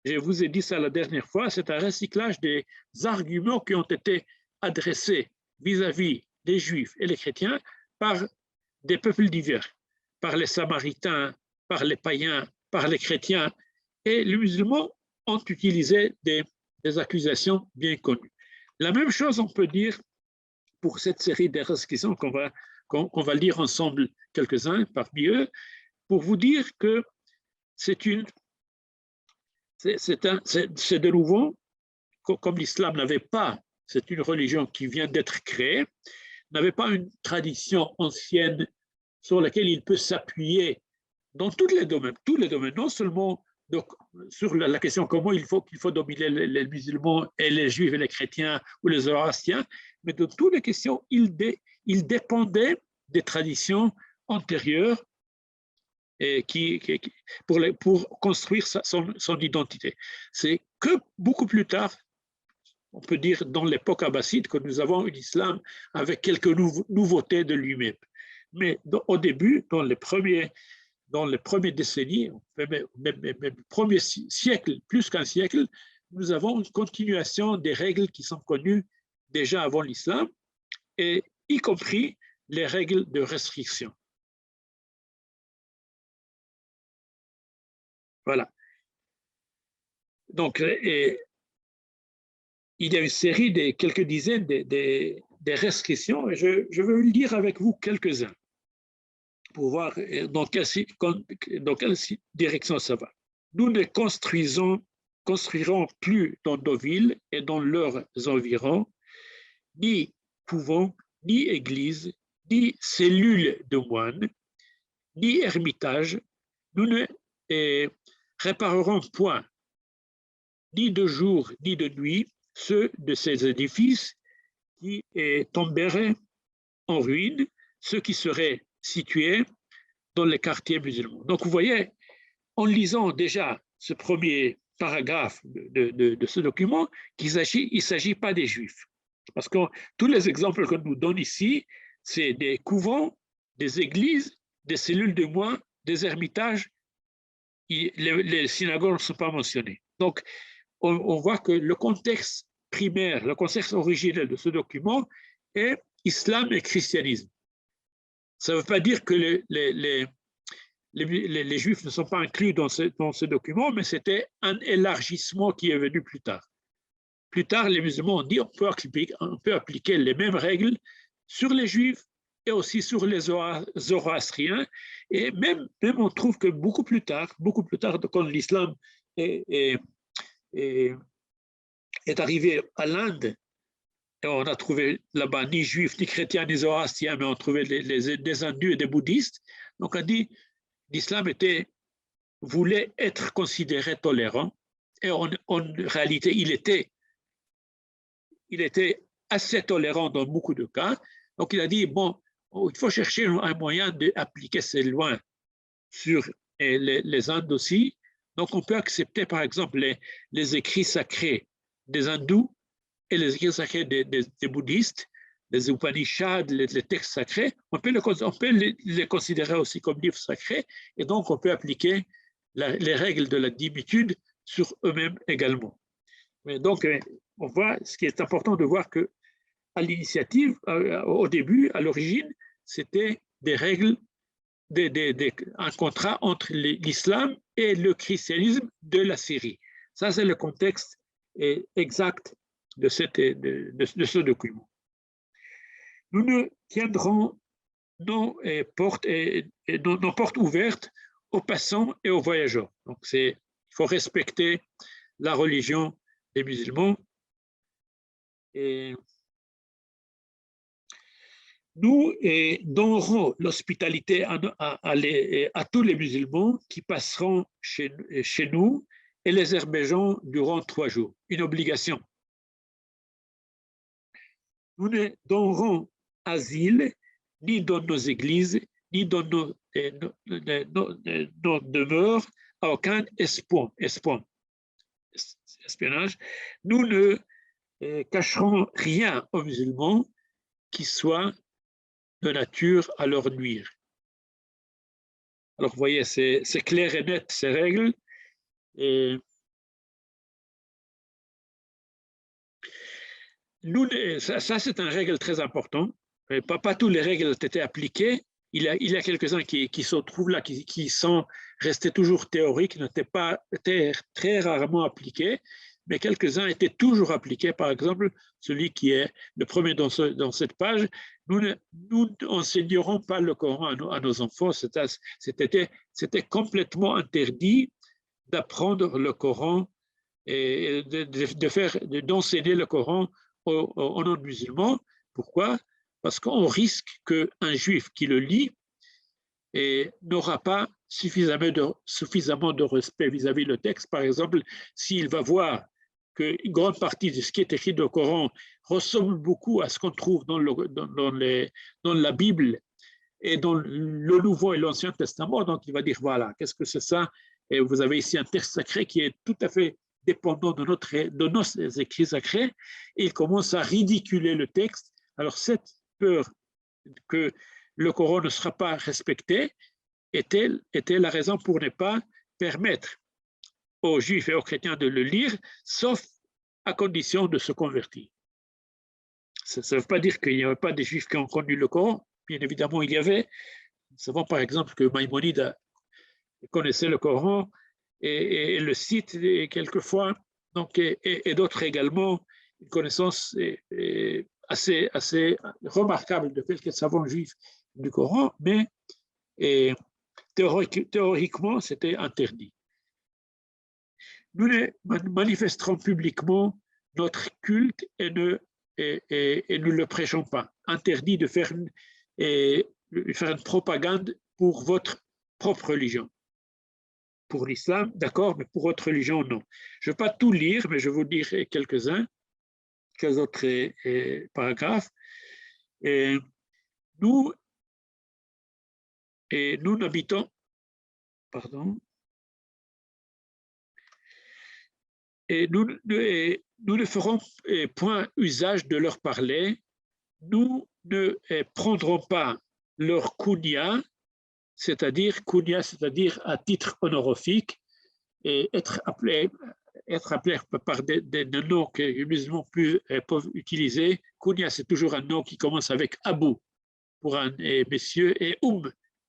je vous ai dit ça la dernière fois, c'est un recyclage des arguments qui ont été adressés vis-à-vis des Juifs et les chrétiens par des peuples divers, par les Samaritains, par les païens, par les chrétiens, et les musulmans ont utilisé des accusations bien connues. La même chose, on peut dire pour cette série de restrictions qu'on va lire ensemble quelques-uns parmi eux, pour vous dire que c'est de nouveau, comme l'islam n'avait pas, c'est une religion qui vient d'être créée, n'avait pas une tradition ancienne sur laquelle il peut s'appuyer dans tous les domaines, non seulement donc, sur la question comment il faut dominer les musulmans et les juifs et les chrétiens ou les zoroastriens, mais dans toutes les questions, il dépendait des traditions antérieures et pour construire son identité. C'est que beaucoup plus tard, on peut dire dans l'époque abbasside, que nous avons un islam avec quelques nouveautés de lui-même. Mais au début, dans les premières décennies, même premier siècle, plus qu'un siècle, nous avons une continuation des règles qui sont connues déjà avant l'islam, et y compris les règles de restriction. Voilà. Donc, il y a une série de quelques dizaines de restrictions, et je vais lire avec vous quelques-uns pour voir dans quelle direction ça va. Nous ne construirons plus dans nos villes et dans leurs environs ni couvents, ni églises, ni cellules de moines, ni ermitages. Nous ne réparerons point, ni de jour, ni de nuit, ceux de ces édifices qui tomberaient en ruine, ceux qui seraient situés dans les quartiers musulmans. Donc, vous voyez, en lisant déjà ce premier paragraphe de ce document, il ne s'agit pas des Juifs. Parce que tous les exemples qu'on nous donne ici, c'est des couvents, des églises, des cellules de moines, des ermitages. les synagogues ne sont pas mentionnées. Donc, on voit que le contexte primaire, le contexte originel de ce document est islam et christianisme. Ça ne veut pas dire que les Juifs ne sont pas inclus dans ce document, mais c'était un élargissement qui est venu plus tard. Plus tard, les musulmans ont dit on peut appliquer les mêmes règles sur les Juifs et aussi sur les zoroastriens. Et même on trouve que beaucoup plus tard, quand l'islam est arrivé à l'Inde, et on a trouvé là-bas ni juifs, ni chrétiens, ni zoroastriens, mais on trouvait des hindus et des bouddhistes. Donc on dit l'islam voulait être considéré tolérant, et en réalité, il était assez tolérant dans beaucoup de cas. Donc il a dit, bon, il faut chercher un moyen d'appliquer ces lois sur les Indes aussi. Donc on peut accepter par exemple les écrits sacrés des hindous et les écrits sacrés des bouddhistes, les Upanishads, les textes sacrés, on peut les considérer aussi comme livres sacrés, et donc on peut appliquer les règles de la dimitude sur eux-mêmes également. Mais donc, on voit, ce qui est important de voir que à l'initiative, au début, à l'origine, c'était des règles, un contrat entre l'islam et le christianisme de la Syrie. Ça, c'est le contexte exact de ce document. Nous ne tiendrons nos portes ouvertes aux passants et aux voyageurs. Donc, il faut respecter la religion des musulmans. Et nous donnerons l'hospitalité à tous les musulmans qui passeront chez nous et les hébergerons durant 3 jours. Une obligation. Nous ne donnerons asile ni dans nos églises, ni dans nos demeures à aucun espionnage. Nous ne cacherons rien aux musulmans qui soit de nature à leur nuire. Alors, vous voyez, c'est clair et net, ces règles. Et ça c'est une règle très importante. Pas toutes les règles ont été appliquées. Il y a quelques-uns qui se trouvent là, qui sont restés toujours théoriques, n'étaient pas très rarement appliqués, mais quelques-uns étaient toujours appliqués. Par exemple, celui qui est le premier dans cette page, nous n'enseignerons pas le Coran à nos enfants. C'était complètement interdit d'apprendre le Coran et d'enseigner le Coran aux non-musulmans. Pourquoi? Parce qu'on risque qu'un juif qui le lit n'aura pas suffisamment de respect vis-à-vis du texte. Par exemple, s'il va voir qu'une grande partie de ce qui est écrit dans le Coran ressemble beaucoup à ce qu'on trouve dans la Bible et dans le Nouveau et l'Ancien Testament, donc il va dire, voilà, qu'est-ce que c'est ça? Et vous avez ici un texte sacré qui est tout à fait dépendant de nos écrits sacrés, et il commence à ridiculer le texte. Alors cette peur que le Coran ne sera pas respecté était la raison pour ne pas permettre aux Juifs et aux chrétiens de le lire, sauf à condition de se convertir. Ça ne veut pas dire qu'il n'y avait pas des Juifs qui ont connu le Coran, bien évidemment il y avait. Nous savons par exemple que Maïmonide connaissait le Coran et le cite quelquefois, donc, et d'autres également, une connaissance assez remarquable de quelques savants juifs du Coran, mais théoriquement, c'était interdit. Nous manifesterons publiquement notre culte et nous ne le prêchons pas. Interdit de faire une propagande pour votre propre religion. Pour l'islam, d'accord, mais pour votre religion, non. Je ne vais pas tout lire, mais je vais vous dire quelques autres paragraphes. Nous n'habitons, pardon, et nous ne ferons point usage de leur parler, nous ne prendrons pas leur kunya, c'est-à-dire kunya, c'est-à-dire à titre honorifique, et être appelé par des noms que les musulmans peuvent utiliser. Kunya, c'est toujours un nom qui commence avec Abu pour un monsieur et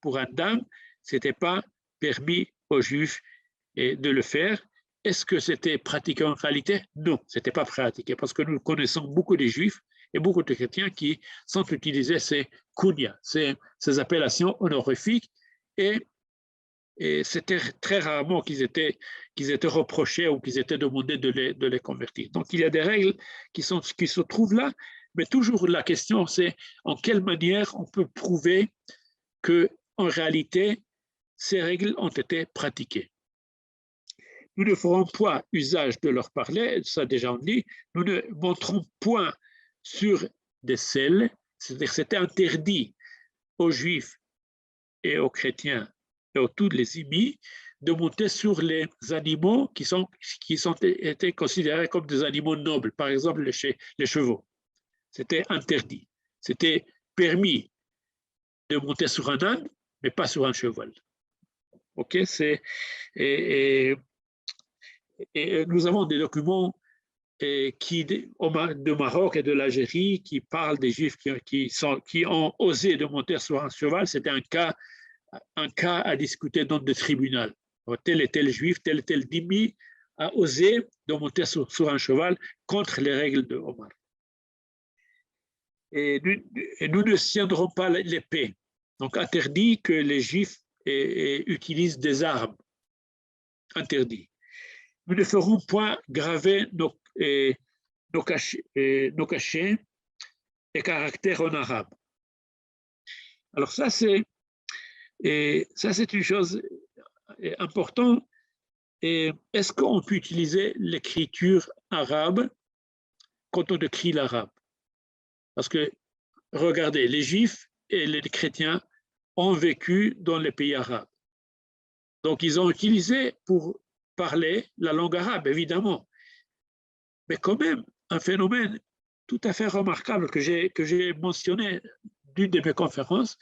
pour une dame. Ce n'était pas permis aux Juifs de le faire. Est-ce que c'était pratiqué en réalité? Non, ce n'était pas pratiqué parce que nous connaissons beaucoup de Juifs et beaucoup de chrétiens qui sont utilisés ces kunya, ces appellations honorifiques, et c'était très rarement qu'ils étaient reprochés ou qu'ils étaient demandés de les convertir. Donc il y a des règles qui se trouvent là, mais toujours la question c'est en quelle manière on peut prouver que en réalité ces règles ont été pratiquées. Nous ne ferons point usage de leur parler, ça déjà on dit, nous ne montrons point sur des selles, c'est-à-dire c'était interdit aux Juifs et aux chrétiens et à tous les immis de monter sur les animaux qui étaient considérés comme des animaux nobles, par exemple les chevaux. C'était interdit. C'était permis de monter sur un âne, mais pas sur un cheval. Ok, et nous avons des documents de Maroc et de l'Algérie qui parlent des Juifs qui ont osé de monter sur un cheval. C'était un cas à discuter dans le tribunal. Tel et tel Juif, tel et tel dhimmi a osé de monter sur un cheval contre les règles de Omar. Et nous ne tiendrons pas l'épée. Donc interdit que les Juifs utilisent des armes. Interdit. Nous ne ferons point graver nos cachets et caractères en arabe. Alors ça c'est une chose importante. Est-ce qu'on peut utiliser l'écriture arabe quand on écrit l'arabe? Parce que regardez, les Juifs et les chrétiens ont vécu dans les pays arabes. Donc ils ont utilisé pour parler la langue arabe, évidemment. Mais quand même, un phénomène tout à fait remarquable que j'ai mentionné d'une de mes conférences,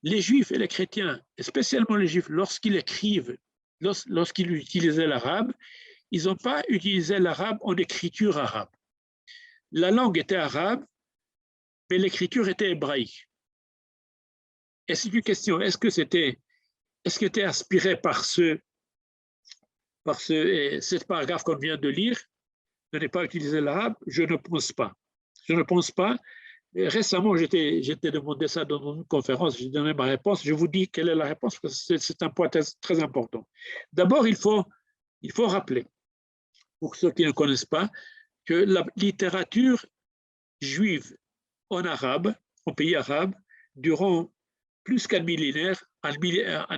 les Juifs et les chrétiens, et spécialement les Juifs, lorsqu'ils écrivent, lorsqu'ils utilisaient l'arabe, ils n'ont pas utilisé l'arabe en écriture arabe. La langue était arabe, mais l'écriture était hébraïque. Et c'est une question, est-ce que c'était inspiré par cet paragraphe qu'on vient de lire, de ne pas utiliser l'arabe? Je ne pense pas. Je ne pense pas. Et récemment, j'étais demandé ça dans une conférence, j'ai donné ma réponse. Je vous dis quelle est la réponse, parce que c'est un point très important. D'abord, il faut rappeler, pour ceux qui ne connaissent pas, que la littérature juive en arabe, en pays arabe, durant plus qu'un millénaire, un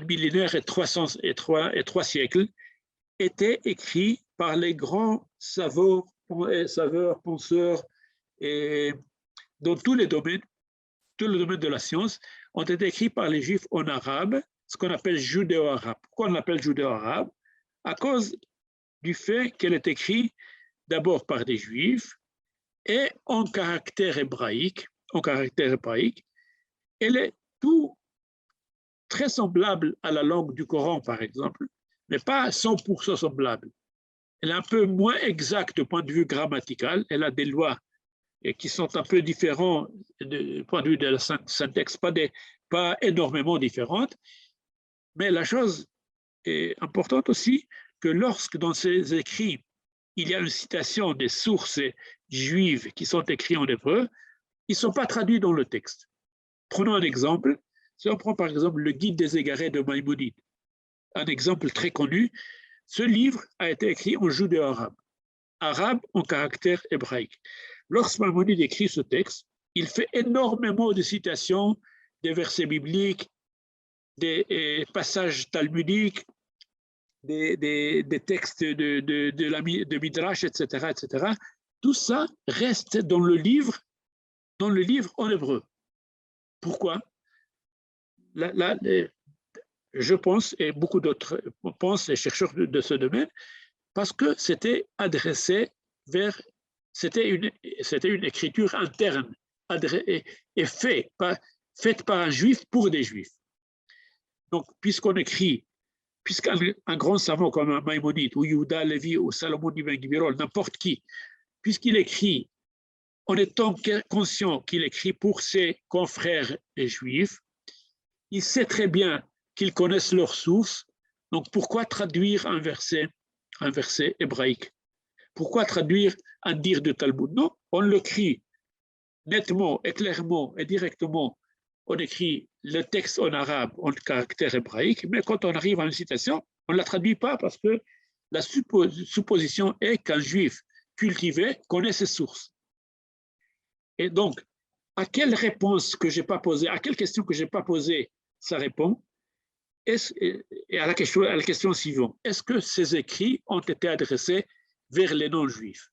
millénaire et 3 siècles, était écrit par les grands saveurs, penseurs, et dans tous les domaines de la science, ont été écrits par les Juifs en arabe, ce qu'on appelle judéo-arabe. Pourquoi on l'appelle judéo-arabe? À cause du fait qu'elle est écrite d'abord par des Juifs et en caractère hébraïque. Elle est tout très semblable à la langue du Coran, par exemple, mais pas 100% semblable. Elle est un peu moins exacte du point de vue grammatical. Elle a des lois qui sont un peu différentes du point de vue de la syntaxe, pas énormément différentes. Mais la chose est importante aussi que lorsque dans ces écrits, il y a une citation des sources juives qui sont écrites en hébreu, ils ne sont pas traduits dans le texte. Prenons un exemple. Si on prend par exemple le Guide des égarés de Maïmonide, un exemple très connu, ce livre a été écrit en judéo-arabe, arabe en caractère hébraïque. Lorsque Maïmonide écrit ce texte, il fait énormément de citations des versets bibliques, des passages talmudiques, des textes de Midrash, etc., etc. Tout ça reste dans le livre en hébreu. Pourquoi? Je pense, et beaucoup d'autres pensent, les chercheurs de ce domaine, parce que c'était adressé vers, c'était une écriture interne et faite par un juif pour des juifs. Donc, puisqu'un grand savant comme un Maïmonide, ou Yehuda Levi, ou Salomon Ibn Gibirol, n'importe qui, puisqu'il écrit en étant conscient qu'il écrit pour ses confrères juifs, il sait très bien qu'ils connaissent leurs sources, donc pourquoi traduire un verset hébraïque? Pourquoi traduire un dire de Talmud? Non, on l'écrit nettement et clairement et directement. On écrit le texte en arabe en caractère hébraïque, mais quand on arrive à une citation, on ne la traduit pas parce que la supposition est qu'un juif cultivé connaît ses sources. Et donc, à quelle réponse que j'ai pas posée, à quelle question que j'ai pas posée, ça répond. Et à la question suivante, est-ce que ces écrits ont été adressés vers les non-juifs?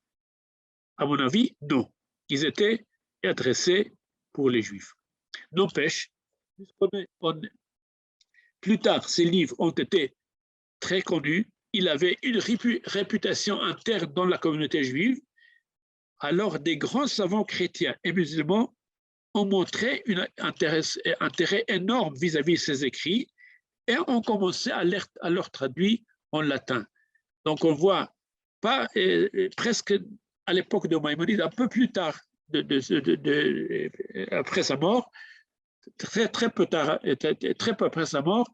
À mon avis, non. Ils étaient adressés pour les juifs. N'empêche, plus tard, ces livres ont été très connus. Il avait une réputation interne dans la communauté juive. Alors, des grands savants chrétiens et musulmans ont montré un intérêt énorme vis-à-vis de ces écrits et ont commencé à leur traduire en latin. Donc, on voit pas presque à l'époque de Maïmonide, un peu plus tard, après sa mort, très peu après sa mort,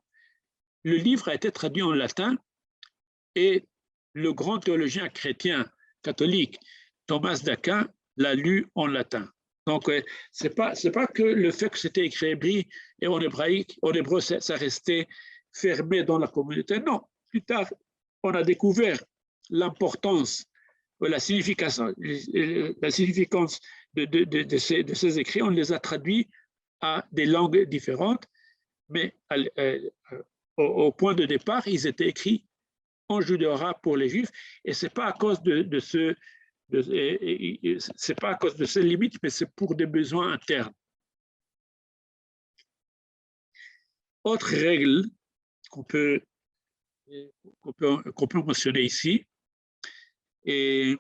le livre a été traduit en latin et le grand théologien chrétien catholique Thomas d'Aquin l'a lu en latin. Donc, c'est pas que le fait que c'était écrit et en hébraïque, en hébreu, ça restait fermé dans la communauté. Non, plus tard, on a découvert l'importance, la significance de ces écrits. On les a traduits à des langues différentes, mais au point de départ, ils étaient écrits en judéo-arabe pour les Juifs, et c'est pas à cause c'est pas à cause de ces limites, mais c'est pour des besoins internes. Autre règle qu'on peut mentionner ici, et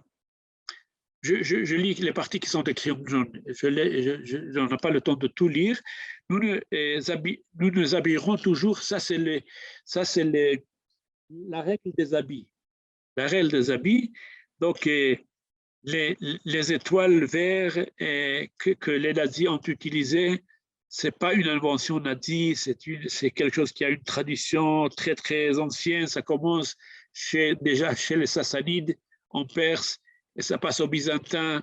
je lis les parties qui sont écrites en jaune. Je n'en ai pas le temps de tout lire. Nous nous habillerons toujours, ça c'est la règle des habits. La règle des habits, donc les étoiles vertes que les nazis ont utilisées, ce n'est pas une invention nazie, c'est quelque chose qui a une tradition très, très ancienne. Ça commence déjà chez les Sassanides en Perse, et ça passe aux Byzantins,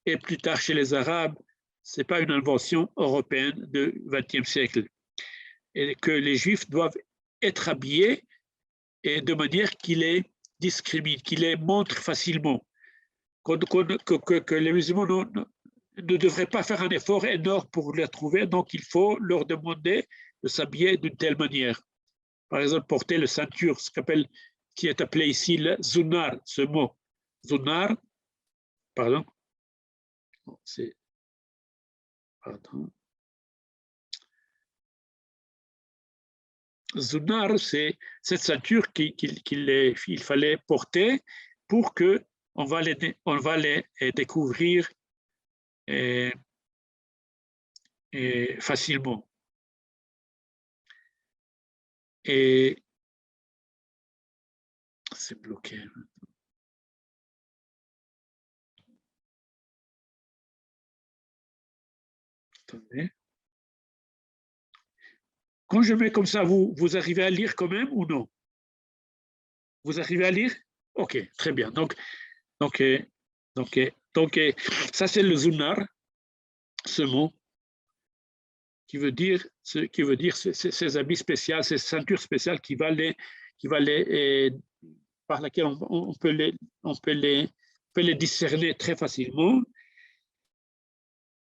et plus tard chez les Arabes. Ce n'est pas une invention européenne du XXe siècle. Et que les Juifs doivent être habillés et de manière qui les discrimine, qui les montre facilement. Que les musulmans ne devraient pas faire un effort énorme pour les trouver, donc il faut leur demander de s'habiller d'une telle manière. Par exemple, porter le ceinture, qui est appelé ici le zunar, ce mot. Zunar, pardon, c'est. Pardon. Zunar, c'est cette ceinture qu'il fallait porter pour que on va les découvrir facilement. Et c'est bloqué. Attendez. Quand je mets comme ça, vous arrivez à lire quand même ou non? Vous arrivez à lire? Ok, très bien. Donc ça c'est le zunar, ce mot, qui veut dire ces habits spéciaux, ces ceintures spéciales par laquelle on peut les discerner très facilement.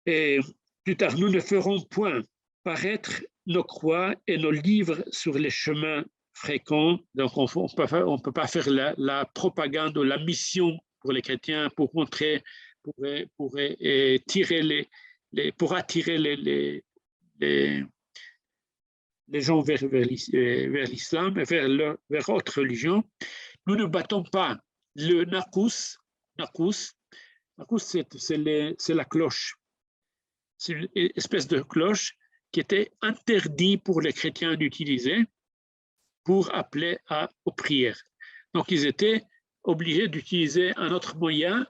Et plus tard, nous ne ferons point paraître nos croix et nos livres sur les chemins fréquents. Donc, on ne peut pas faire la propagande ou la mission pour les chrétiens pour montrer, pour attirer les gens vers l'islam et vers autre religion. Nous ne battons pas le nakous. Nakous, c'est la cloche. C'est une espèce de cloche qui était interdit pour les chrétiens d'utiliser pour appeler aux prières. Donc, ils étaient obligés d'utiliser un autre moyen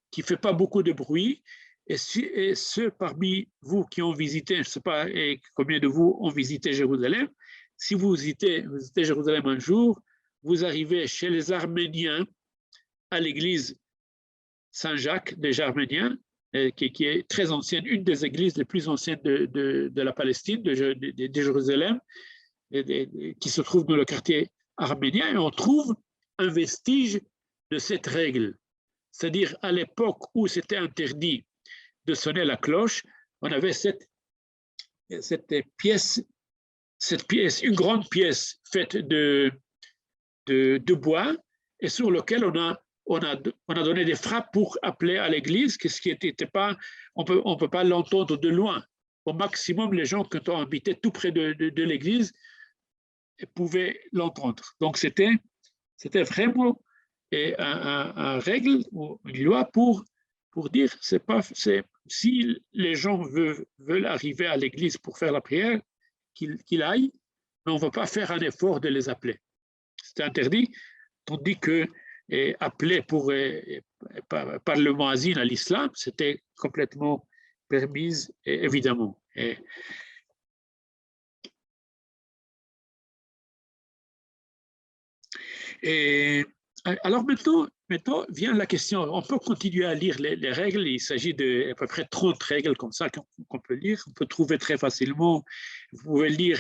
qui ne fait pas beaucoup de bruit. Et ceux parmi vous qui ont visité, je ne sais pas combien de vous ont visité Jérusalem, si vous visitez Jérusalem un jour, vous arrivez chez les Arméniens à l'église Saint-Jacques des Arméniens, qui est très ancienne, une des églises les plus anciennes de la Palestine, de Jérusalem, qui se trouve dans le quartier arménien, et on trouve un vestige de cette règle. C'est-à-dire, à l'époque où c'était interdit de sonner la cloche, on avait cette pièce, une grande pièce faite de bois, et sur lequel on a donné des frappes pour appeler à l'église, ce qui n'était pas, on peut pas l'entendre de loin. Au maximum, les gens qui ont habité tout près de l'église pouvaient l'entendre. Donc, c'était vraiment une règle ou une loi pour dire, si les gens veulent arriver à l'église pour faire la prière, qu'ils aillent, mais on ne va pas faire un effort de les appeler. C'est interdit, tandis que appeler par le muazzin à l'islam, c'était complètement permis, évidemment. Et alors maintenant vient la question, on peut continuer à lire les règles, il s'agit d'à peu près 30 règles comme ça qu'on peut lire, on peut trouver très facilement, vous pouvez lire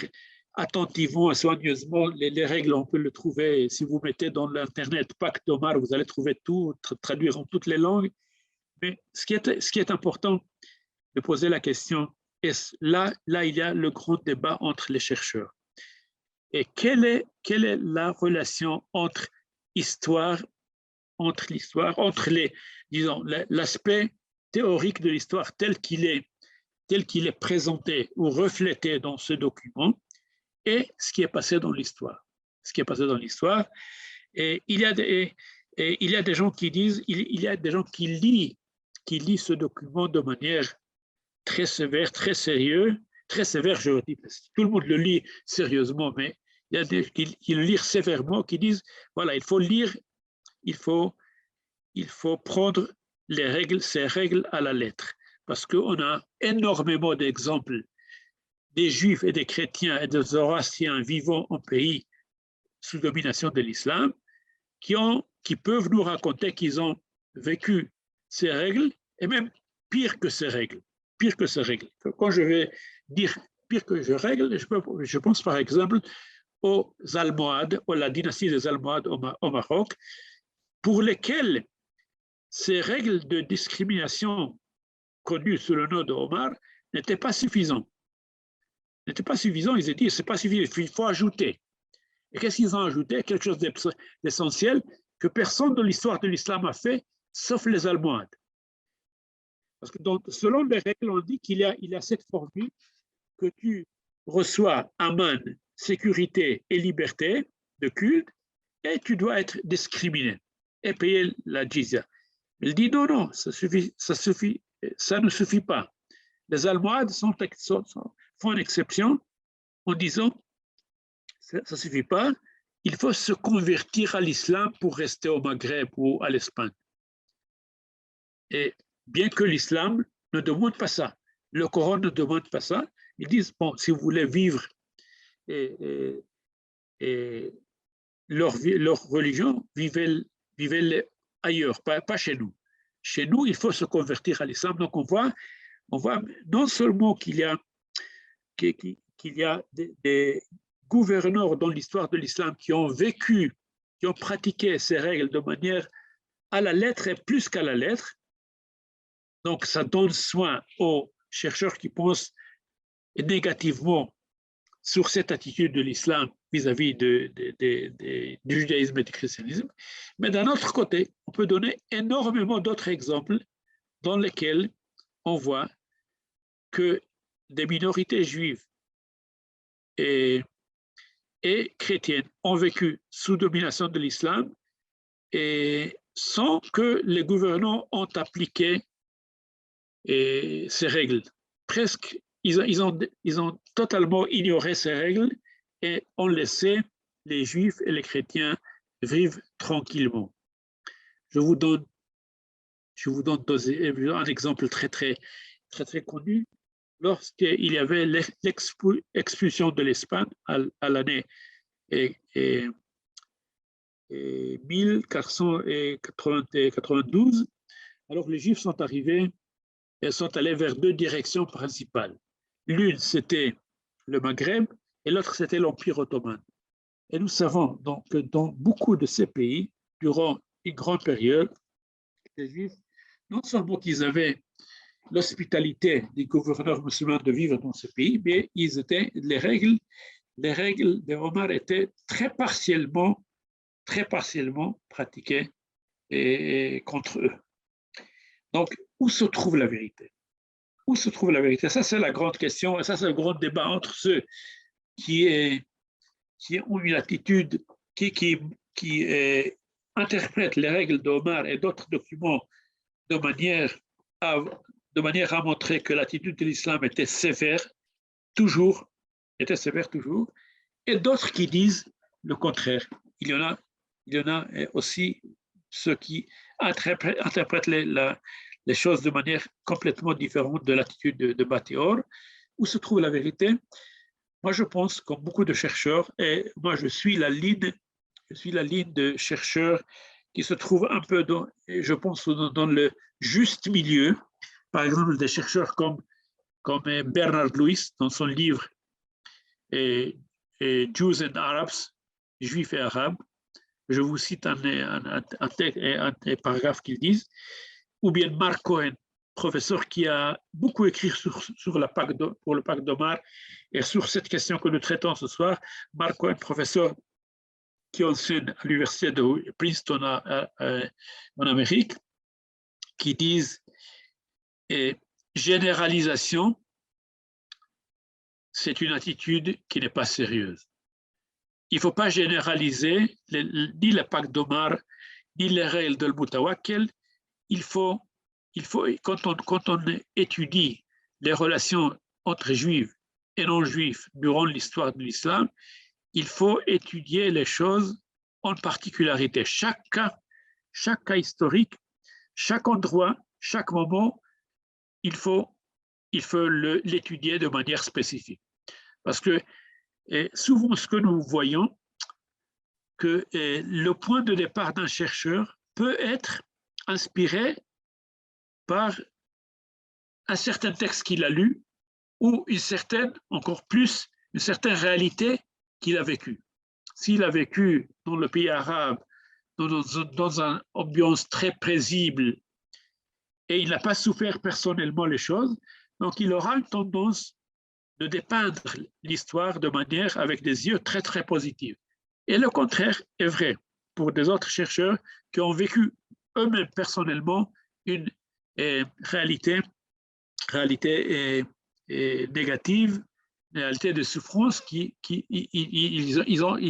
attentivement, soigneusement, les règles, on peut le trouver, si vous mettez dans l'internet Pacte d'Omar, vous allez trouver tout, traduire en toutes les langues, mais ce qui est important de poser la question, là il y a le grand débat entre les chercheurs. Et quelle est la relation entre l'histoire, entre l'aspect théorique de l'histoire tel qu'il est présenté ou reflété dans ce document et ce qui est passé dans l'histoire. Et il y a des gens qui disent, il y a des gens qui lisent ce document de manière très sévère, très sérieuse, très sévère, je dis, parce que tout le monde le lit sérieusement, mais il y a des qui le lisent sévèrement, qui disent, voilà, il faut lire, il faut prendre ces règles à la lettre, parce qu'on a énormément d'exemples des juifs et des chrétiens et des zoroastriens vivant en pays sous domination de l'islam, qui peuvent nous raconter qu'ils ont vécu ces règles, et même pire que ces règles. Quand je vais dire pire que ces règles, je pense par exemple aux Almohades, ou la dynastie des Almohades au Maroc, pour lesquelles ces règles de discrimination connues sous le nom d'Omar n'étaient pas suffisantes. Ils ont dit, c'est pas suffisant, il faut ajouter. Et qu'est-ce qu'ils ont ajouté? Quelque chose d'essentiel que personne de l'histoire de l'islam a fait, sauf les Almohades. Parce que selon les règles, on dit qu'il y a cette formule que tu reçois aman, sécurité et liberté de culte, et tu dois être discriminé et payer la jizya. Il dit non, ça ne suffit pas. Les Almohades font une exception en disant ça ne suffit pas, il faut se convertir à l'islam pour rester au Maghreb ou à l'Espagne. Et bien que l'islam ne demande pas ça, le Coran ne demande pas ça, ils disent, bon, si vous voulez vivre leur religion, vivez ailleurs, pas chez nous. Chez nous, il faut se convertir à l'islam. Donc on voit non seulement qu'il y a des gouverneurs dans l'histoire de l'islam qui ont pratiqué ces règles de manière à la lettre et plus qu'à la lettre. Donc ça donne soin aux chercheurs qui pensent négativement sur cette attitude de l'islam vis-à-vis du judaïsme et du christianisme. Mais d'un autre côté, on peut donner énormément d'autres exemples dans lesquels on voit que des minorités juives et chrétiennes ont vécu sous domination de l'islam et sans que les gouvernants ont appliqué ces règles. Presque ils ont totalement ignoré ces règles et ont laissé les Juifs et les chrétiens vivre tranquillement. Je vous donne un exemple très connu. Lorsqu'il y avait l'expulsion de l'Espagne à l'année 1492, alors les Juifs sont arrivés et sont allés vers deux directions principales. L'une, c'était le Maghreb et l'autre, c'était l'Empire ottoman. Et nous savons donc que dans beaucoup de ces pays, durant une grande période, les Juifs, non seulement qu'ils avaient l'hospitalité des gouverneurs musulmans de vivre dans ce pays, mais les règles de Omar étaient très partiellement pratiquées contre eux. Donc, où se trouve la vérité? Où se trouve la vérité? Ça, c'est la grande question, et ça, c'est le grand débat entre ceux qui ont une attitude, qui interprètent les règles d'Omar et d'autres documents de manière à montrer que l'attitude de l'islam était sévère toujours, et d'autres qui disent le contraire. Il y en a aussi ceux qui interprètent les choses de manière complètement différente de l'attitude de Battior. Où se trouve la vérité? Moi, je pense, comme beaucoup de chercheurs, et moi, je suis la ligne de chercheurs qui se trouvent un peu je pense, dans le juste milieu. Par exemple, des chercheurs comme Bernard Lewis, dans son livre Jews and Arabs, Juifs et Arabes. Je vous cite un paragraphe qu'ils disent. Ou bien Mark Cohen, professeur qui a beaucoup écrit pour le pacte d'Omar et sur cette question que nous traitons ce soir. Mark Cohen, professeur qui enseigne à l'université de Princeton en Amérique, qui disent généralisation, c'est une attitude qui n'est pas sérieuse. Il ne faut pas généraliser ni le pacte d'Omar, ni les règles de l'Mutawakkil. Il faut, quand on étudie les relations entre juifs et non-juifs durant l'histoire de l'islam, il faut étudier les choses en particularité. Chaque cas historique, chaque endroit, chaque moment, il faut l'étudier de manière spécifique. Parce que souvent, ce que nous voyons, que le point de départ d'un chercheur peut être inspiré par un certain texte qu'il a lu ou encore plus, une certaine réalité qu'il a vécue. S'il a vécu dans le pays arabe, dans une ambiance très paisible, et il n'a pas souffert personnellement les choses, donc il aura une tendance de dépeindre l'histoire de manière avec des yeux très positifs. Et le contraire est vrai pour des autres chercheurs qui ont vécu eux-mêmes personnellement une réalité négative, une réalité de souffrance ils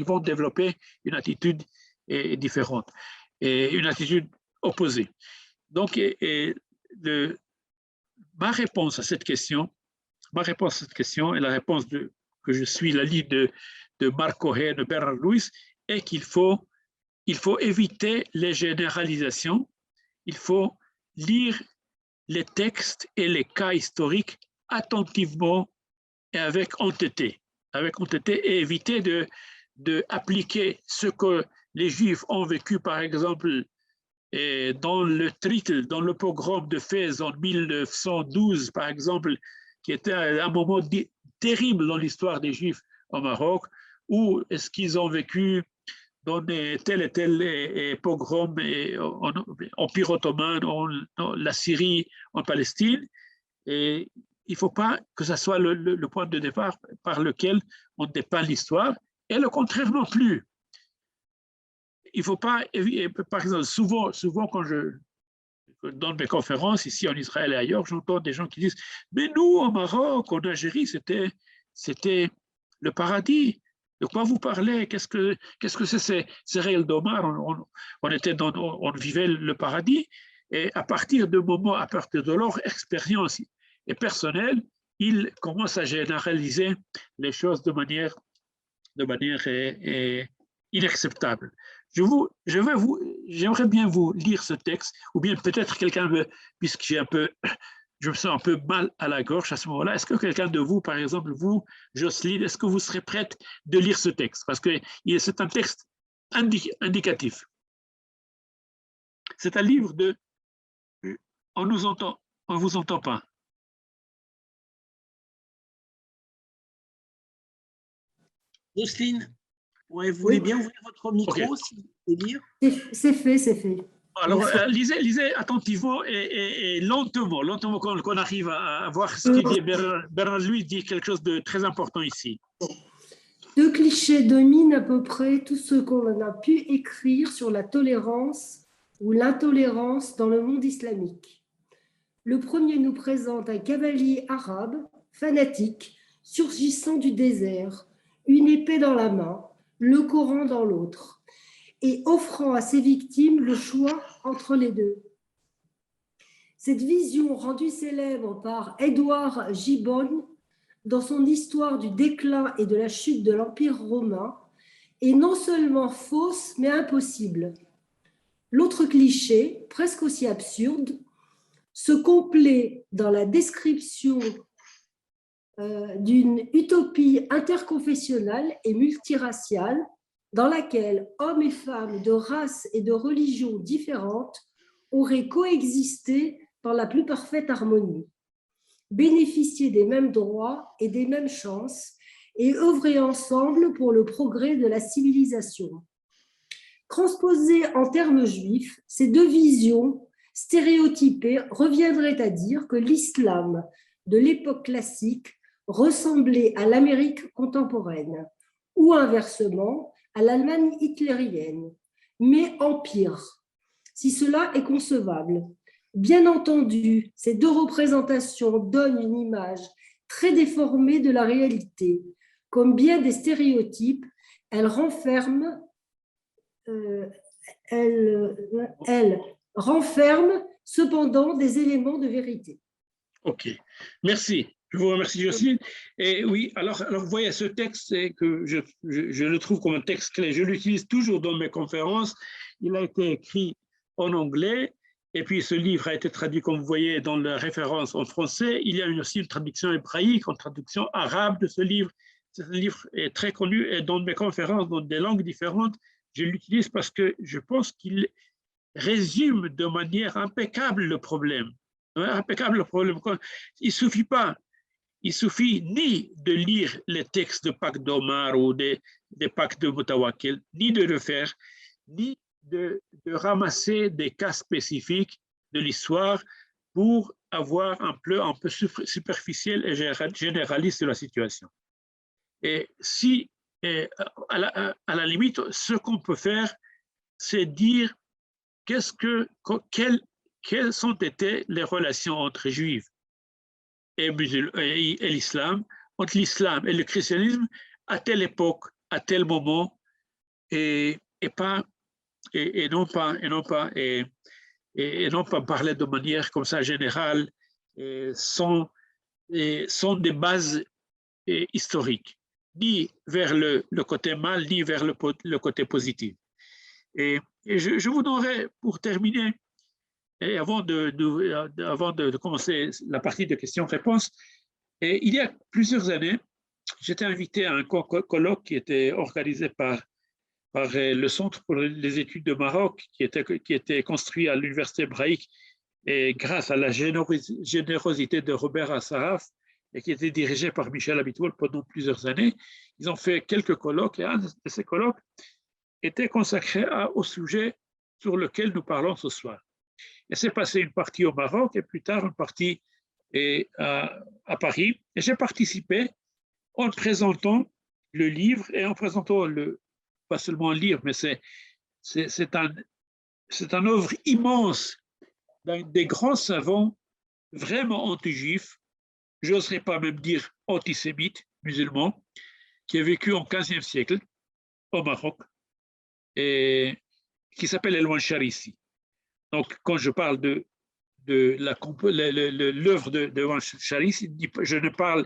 vont développer une attitude différente et une attitude opposée. Donc, ma réponse à cette question et la réponse que je suis la ligne de Mark Cohen, de Bernard Lewis, est qu'il faut éviter les généralisations, il faut lire les textes et les cas historiques attentivement et avec honnêteté et éviter de appliquer ce que les Juifs ont vécu, par exemple, dans le pogrom de Fès en 1912, par exemple, qui était un moment terrible dans l'histoire des Juifs au Maroc, ou est-ce qu'ils ont vécu dans tel et tel pogrom en Empire ottoman, la Syrie, en Palestine. Et il ne faut pas que ce soit le point de départ par lequel on dépeint l'histoire, et le contraire non plus. Il ne faut pas, par exemple, souvent quand dans mes conférences ici en Israël et ailleurs, j'entends des gens qui disent « Mais nous, au Maroc, en Algérie, c'était le paradis. De quoi vous parlez? Qu'est-ce que c'est ces règles d'Omar? On vivait le paradis. » Et à partir de leur expérience et personnelle, il commence à généraliser les choses de manière inacceptable. J'aimerais bien vous lire ce texte, ou bien peut-être quelqu'un veut, puisque je me sens un peu mal à la gorge à ce moment-là. Est-ce que quelqu'un de vous, par exemple, vous, Jocelyne, est-ce que vous serez prête de lire ce texte? Parce que c'est un texte indicatif. C'est un livre de on nous entend, on vous entend pas. Jocelyne, vous voulez bien ouvrir votre micro, et lire? C'est fait, c'est fait. Alors, lisez attentivement et lentement qu'on arrive à voir ce qu'il dit. Bernard Louis dit quelque chose de très important ici. Deux clichés dominent à peu près tout ce qu'on a pu écrire sur la tolérance ou l'intolérance dans le monde islamique. Le premier nous présente un cavalier arabe, fanatique, surgissant du désert, une épée dans la main, le Coran dans l'autre, et offrant à ses victimes le choix entre les deux. Cette vision rendue célèbre par Édouard Gibbon dans son histoire du déclin et de la chute de l'Empire romain est non seulement fausse, mais impossible. L'autre cliché, presque aussi absurde, se complaît dans la description d'une utopie interconfessionnelle et multiraciale dans laquelle hommes et femmes de races et de religions différentes auraient coexisté dans la plus parfaite harmonie, bénéficier des mêmes droits et des mêmes chances et œuvrer ensemble pour le progrès de la civilisation. Transposées en termes juifs, ces deux visions stéréotypées reviendraient à dire que l'islam de l'époque classique ressemblait à l'Amérique contemporaine ou inversement à l'Allemagne hitlérienne, mais en pire, si cela est concevable. Bien entendu, ces deux représentations donnent une image très déformée de la réalité. Comme bien des stéréotypes, elles renferment cependant des éléments de vérité. Ok, merci. Je vous remercie, Jocelyne. Et oui, alors vous voyez, ce texte, que je le trouve comme un texte clé. Je l'utilise toujours dans mes conférences. Il a été écrit en anglais. Et puis, ce livre a été traduit, comme vous voyez, dans la référence en français. Il y a aussi une traduction hébraïque, une traduction arabe de ce livre. Ce livre est très connu et dans mes conférences, dans des langues différentes, je l'utilise parce que je pense qu'il résume de manière impeccable le problème. Impeccable le problème. Il suffit ni de lire les textes de Pâques d'Omar ou des Pâques de Mutawakil, ni de le faire, ni de ramasser des cas spécifiques de l'histoire pour avoir un peu superficiel et généraliste de la situation. Et si, à la limite, ce qu'on peut faire, c'est dire quelles ont été les relations entre juifs et l'islam, entre l'islam et le christianisme à telle époque, à tel moment, et non pas parler de manière comme ça générale, sans des bases historiques, ni vers le côté mal, ni vers le côté positif. Et je vous donnerai, pour terminer, et avant de commencer la partie de questions-réponses, il y a plusieurs années, j'étais invité à un colloque qui était organisé par le Centre pour les études de Maroc, qui était construit à l'Université hébraïque, et grâce à la générosité de Robert Assaraf, et qui était dirigé par Michel Abitbol pendant plusieurs années. Ils ont fait quelques colloques, et un de ces colloques était consacré au sujet sur lequel nous parlons ce soir. Et c'est passé une partie au Maroc et plus tard une partie à Paris. Et j'ai participé en présentant le livre et en présentant pas seulement un livre, mais c'est une œuvre immense des grands savants vraiment anti-juifs, j'oserais pas même dire antisémites, musulmans, qui a vécu au XVe siècle au Maroc et qui s'appelle El Wancharissi. Donc, quand je parle l'œuvre de Van Charis. Je ne parle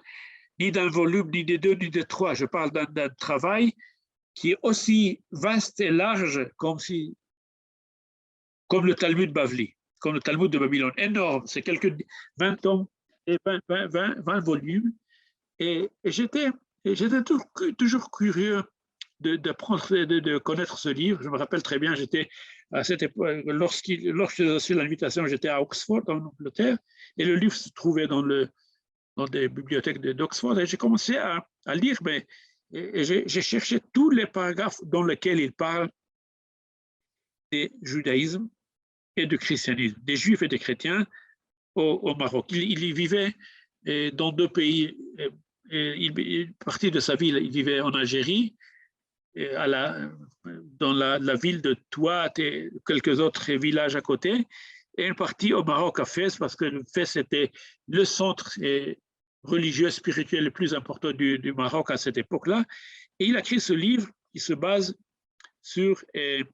ni d'un volume, ni des deux, ni des trois. Je parle d'un travail qui est aussi vaste et large comme le Talmud Bavli, comme le Talmud de Babylone. Énorme, c'est quelques 20 tomes et 20 volumes. Et j'étais toujours curieux d'apprendre, de connaître ce livre. Je me rappelle très bien, j'étais à cette époque, lorsque j'ai reçu l'invitation, j'étais à Oxford, en Angleterre, et le livre se trouvait dans des bibliothèques d'Oxford, et j'ai commencé à lire, mais j'ai cherché tous les paragraphes dans lesquels il parle du judaïsme et du christianisme, des juifs et des chrétiens au Maroc. Il y vivait dans deux pays. Une partie de sa ville, il vivait en Algérie, dans la ville de Touat et quelques autres villages à côté, et une partie au Maroc, à Fès, parce que Fès était le centre religieux, spirituel le plus important du Maroc à cette époque-là. Et il a écrit ce livre qui se base sur une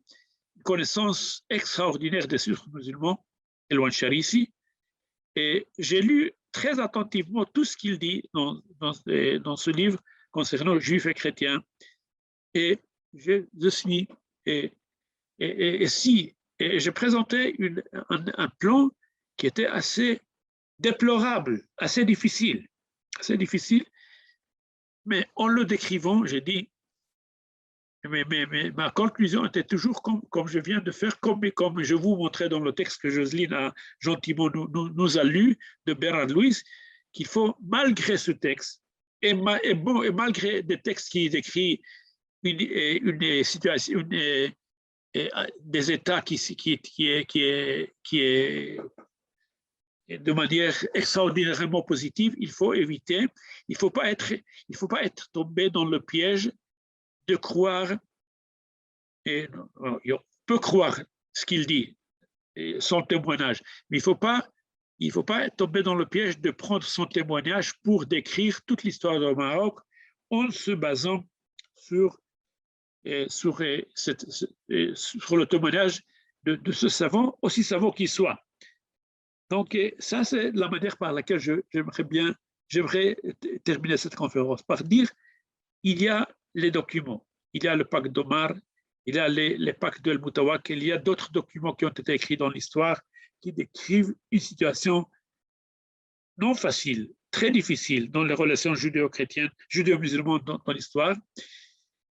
connaissance extraordinaire des sources musulmans, Elwan Charisi. Et j'ai lu très attentivement tout ce qu'il dit dans ce livre concernant juifs et chrétiens. Et je suis, et je présentais un plan qui était assez déplorable, assez difficile, mais en le décrivant, j'ai dit, mais ma conclusion était toujours comme je viens de faire, comme je vous montrais dans le texte que Jocelyne a gentiment nous a lu de Bernard Louis, qu'il faut, malgré ce texte, et malgré des textes qui décrivent une situation, des États qui est de manière extraordinairement positive, il faut éviter, il faut pas être tombé dans le piège de croire, et on peut croire ce qu'il dit, son témoignage, mais il faut pas être tombé dans le piège de prendre son témoignage pour décrire toute l'histoire du Maroc en se basant sur le témoignage de ce savant, aussi savant qu'il soit. Donc, ça, c'est la manière par laquelle j'aimerais terminer cette conférence, par dire il y a les documents, il y a le pacte d'Omar, il y a les pactes de El-Moutawak, il y a d'autres documents qui ont été écrits dans l'histoire qui décrivent une situation non facile, très difficile dans les relations judéo-chrétiennes, judéo-musulmanes dans l'histoire.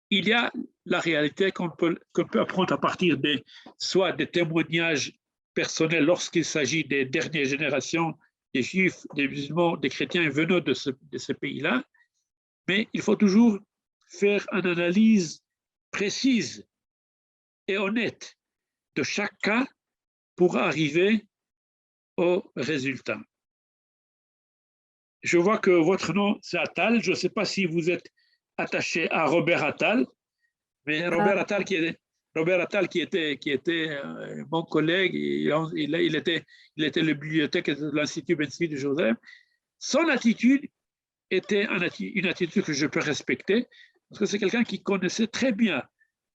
Il y a la réalité qu'on peut apprendre à partir soit des témoignages personnels lorsqu'il s'agit des dernières générations des juifs, des musulmans, des chrétiens venant de ce pays-là, mais il faut toujours faire une analyse précise et honnête de chaque cas pour arriver au résultat. Je vois que votre nom, c'est Attal. Je ne sais pas si vous êtes attaché à Robert Attal, mais Robert Attal qui était mon collègue, il était le bibliothécaire de l'Institut Ben Tzvi de Joseph. Son attitude était une attitude que je peux respecter, parce que c'est quelqu'un qui connaissait très bien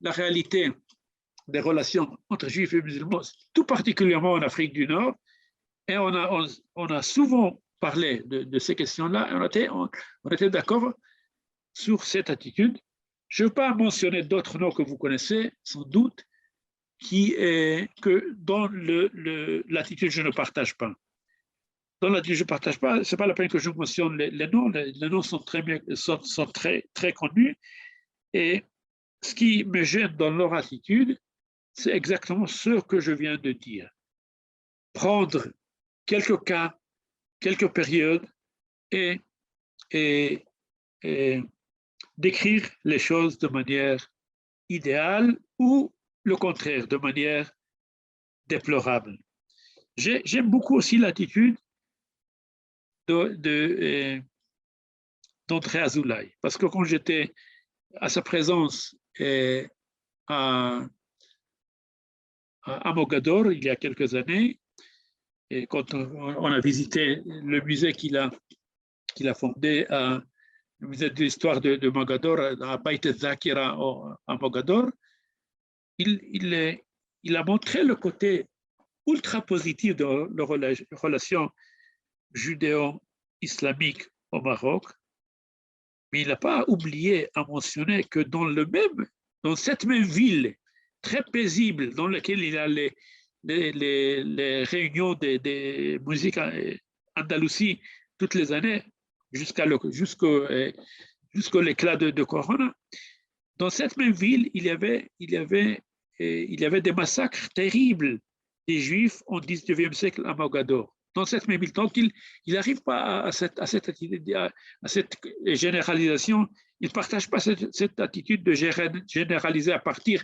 la réalité des relations entre juifs et musulmans, tout particulièrement en Afrique du Nord, et on a souvent parlé de ces questions-là, on était d'accord sur cette attitude. Je ne vais pas mentionner d'autres noms que vous connaissez, sans doute, que dans l'attitude, je ne partage pas. Dans l'attitude, je ne partage pas, ce n'est pas la peine que je mentionne les noms. Les noms sont très, très connus. Et ce qui me gêne dans leur attitude, c'est exactement ce que je viens de dire. Prendre quelques cas, quelques périodes et décrire les choses de manière idéale ou le contraire, de manière déplorable. J'aime beaucoup aussi l'attitude d'André Azoulay, parce que quand j'étais à sa présence à Mogador il y a quelques années, et quand on a visité le musée qu'il a fondé, le musée de l'histoire de Mogador, à Beit Zakira à Mogador, il a montré le côté ultra positive de la relation judéo-islamique au Maroc, mais il n'a pas oublié à mentionner que dans cette même ville très paisible dans laquelle il y a les réunions des musiques Andalousie toutes les années jusqu'au l'éclat de Corona, dans cette même ville, il y avait des massacres terribles des Juifs au XIXe siècle à Mogador. Dans cette même ville. Donc, il n'arrive pas à cette généralisation. Il ne partage pas cette attitude de généraliser à partir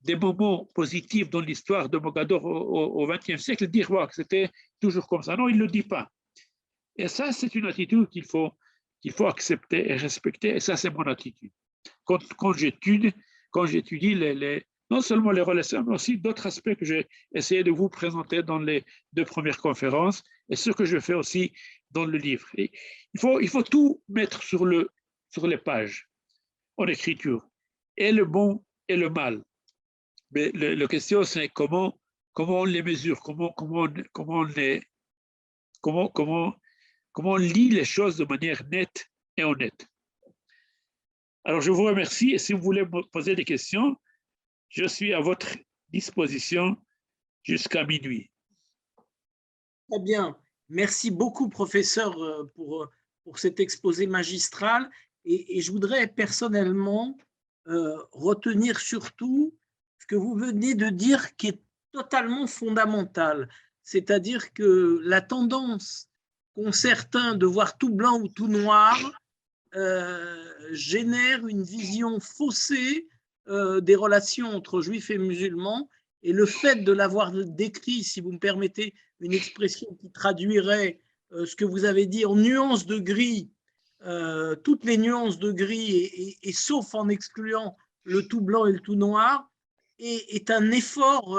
des moments positifs dans l'histoire de Mogador au XXe siècle, dire wow, que c'était toujours comme ça. Non, il ne le dit pas. Et ça, c'est une attitude qu'il faut accepter et respecter. Et ça, c'est mon attitude. Quand j'étudie non seulement les relations, mais aussi d'autres aspects que j'ai essayé de vous présenter dans les 2 premières conférences et ce que je fais aussi dans le livre. Et il faut tout mettre sur les pages, en écriture, et le bon et le mal. Mais la question, c'est comment on les mesure, comment on lit les choses de manière nette et honnête. Alors, je vous remercie et si vous voulez me poser des questions, je suis à votre disposition jusqu'à minuit. Très bien. Merci beaucoup, professeur, pour cet exposé magistral. Et je voudrais personnellement retenir surtout ce que vous venez de dire qui est totalement fondamental. C'est-à-dire que la tendance qu'ont certains de voir tout blanc ou tout noir génère une vision faussée des relations entre juifs et musulmans, et le fait de l'avoir décrit, si vous me permettez une expression qui traduirait ce que vous avez dit en nuances de gris, toutes les nuances de gris, et sauf en excluant le tout blanc et le tout noir, est un effort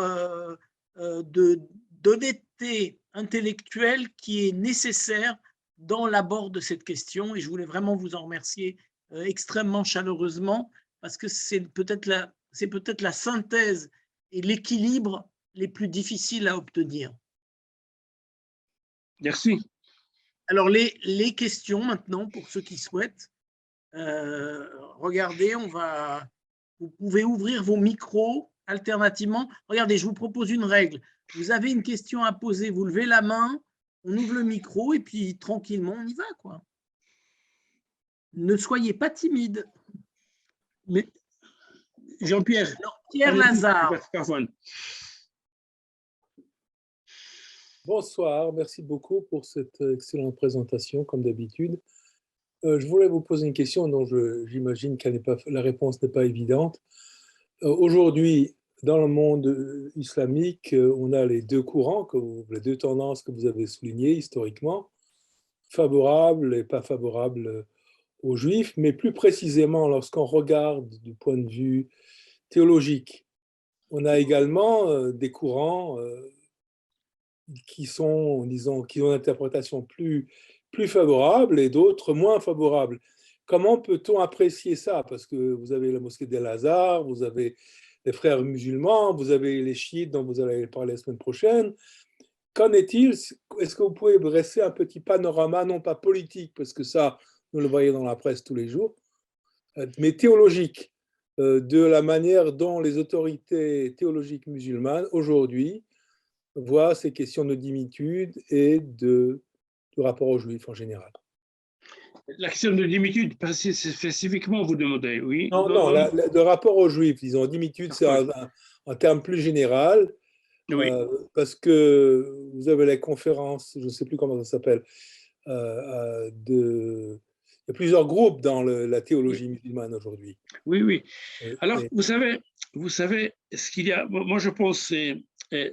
d'honnêteté intellectuelle qui est nécessaire dans l'abord de cette question, et je voulais vraiment vous en remercier extrêmement chaleureusement, parce que c'est peut-être la synthèse et l'équilibre les plus difficiles à obtenir. Merci. Alors, les questions maintenant, pour ceux qui souhaitent. Regardez, vous pouvez ouvrir vos micros alternativement. Regardez, je vous propose une règle. Vous avez une question à poser, vous levez la main, on ouvre le micro et puis tranquillement, on y va, quoi. Ne soyez pas timide. Mais Jean-Pierre. Pierre Lazare. Bonsoir, merci beaucoup pour cette excellente présentation, comme d'habitude. Je voulais vous poser une question dont j'imagine que la réponse n'est pas évidente. Aujourd'hui, dans le monde islamique, on a les 2 courants, les 2 tendances que vous avez soulignées historiquement, favorables et pas favorables aux Juifs, mais plus précisément, lorsqu'on regarde du point de vue théologique, on a également des courants qui sont, disons, qui ont une interprétation plus favorable et d'autres moins favorables. Comment peut-on apprécier ça? Parce que vous avez la mosquée d'El-Azhar, vous avez les frères musulmans, vous avez les chiites dont vous allez parler la semaine prochaine. Qu'en est-il? Est-ce que vous pouvez dresser un petit panorama, non pas politique, parce que ça, nous le voyons dans la presse tous les jours, mais théologique, de la manière dont les autorités théologiques musulmanes, aujourd'hui, voient ces questions de dimitude et de rapport aux Juifs en général? La question de dimitude, spécifiquement, vous demandez, oui? Non, de rapport aux Juifs, disons, dimitude, c'est un terme plus général, oui. parce que vous avez les conférences, je ne sais plus comment ça s'appelle, il y a plusieurs groupes dans la théologie musulmane aujourd'hui. Oui, oui. Alors, vous savez, ce qu'il y a, moi je pense,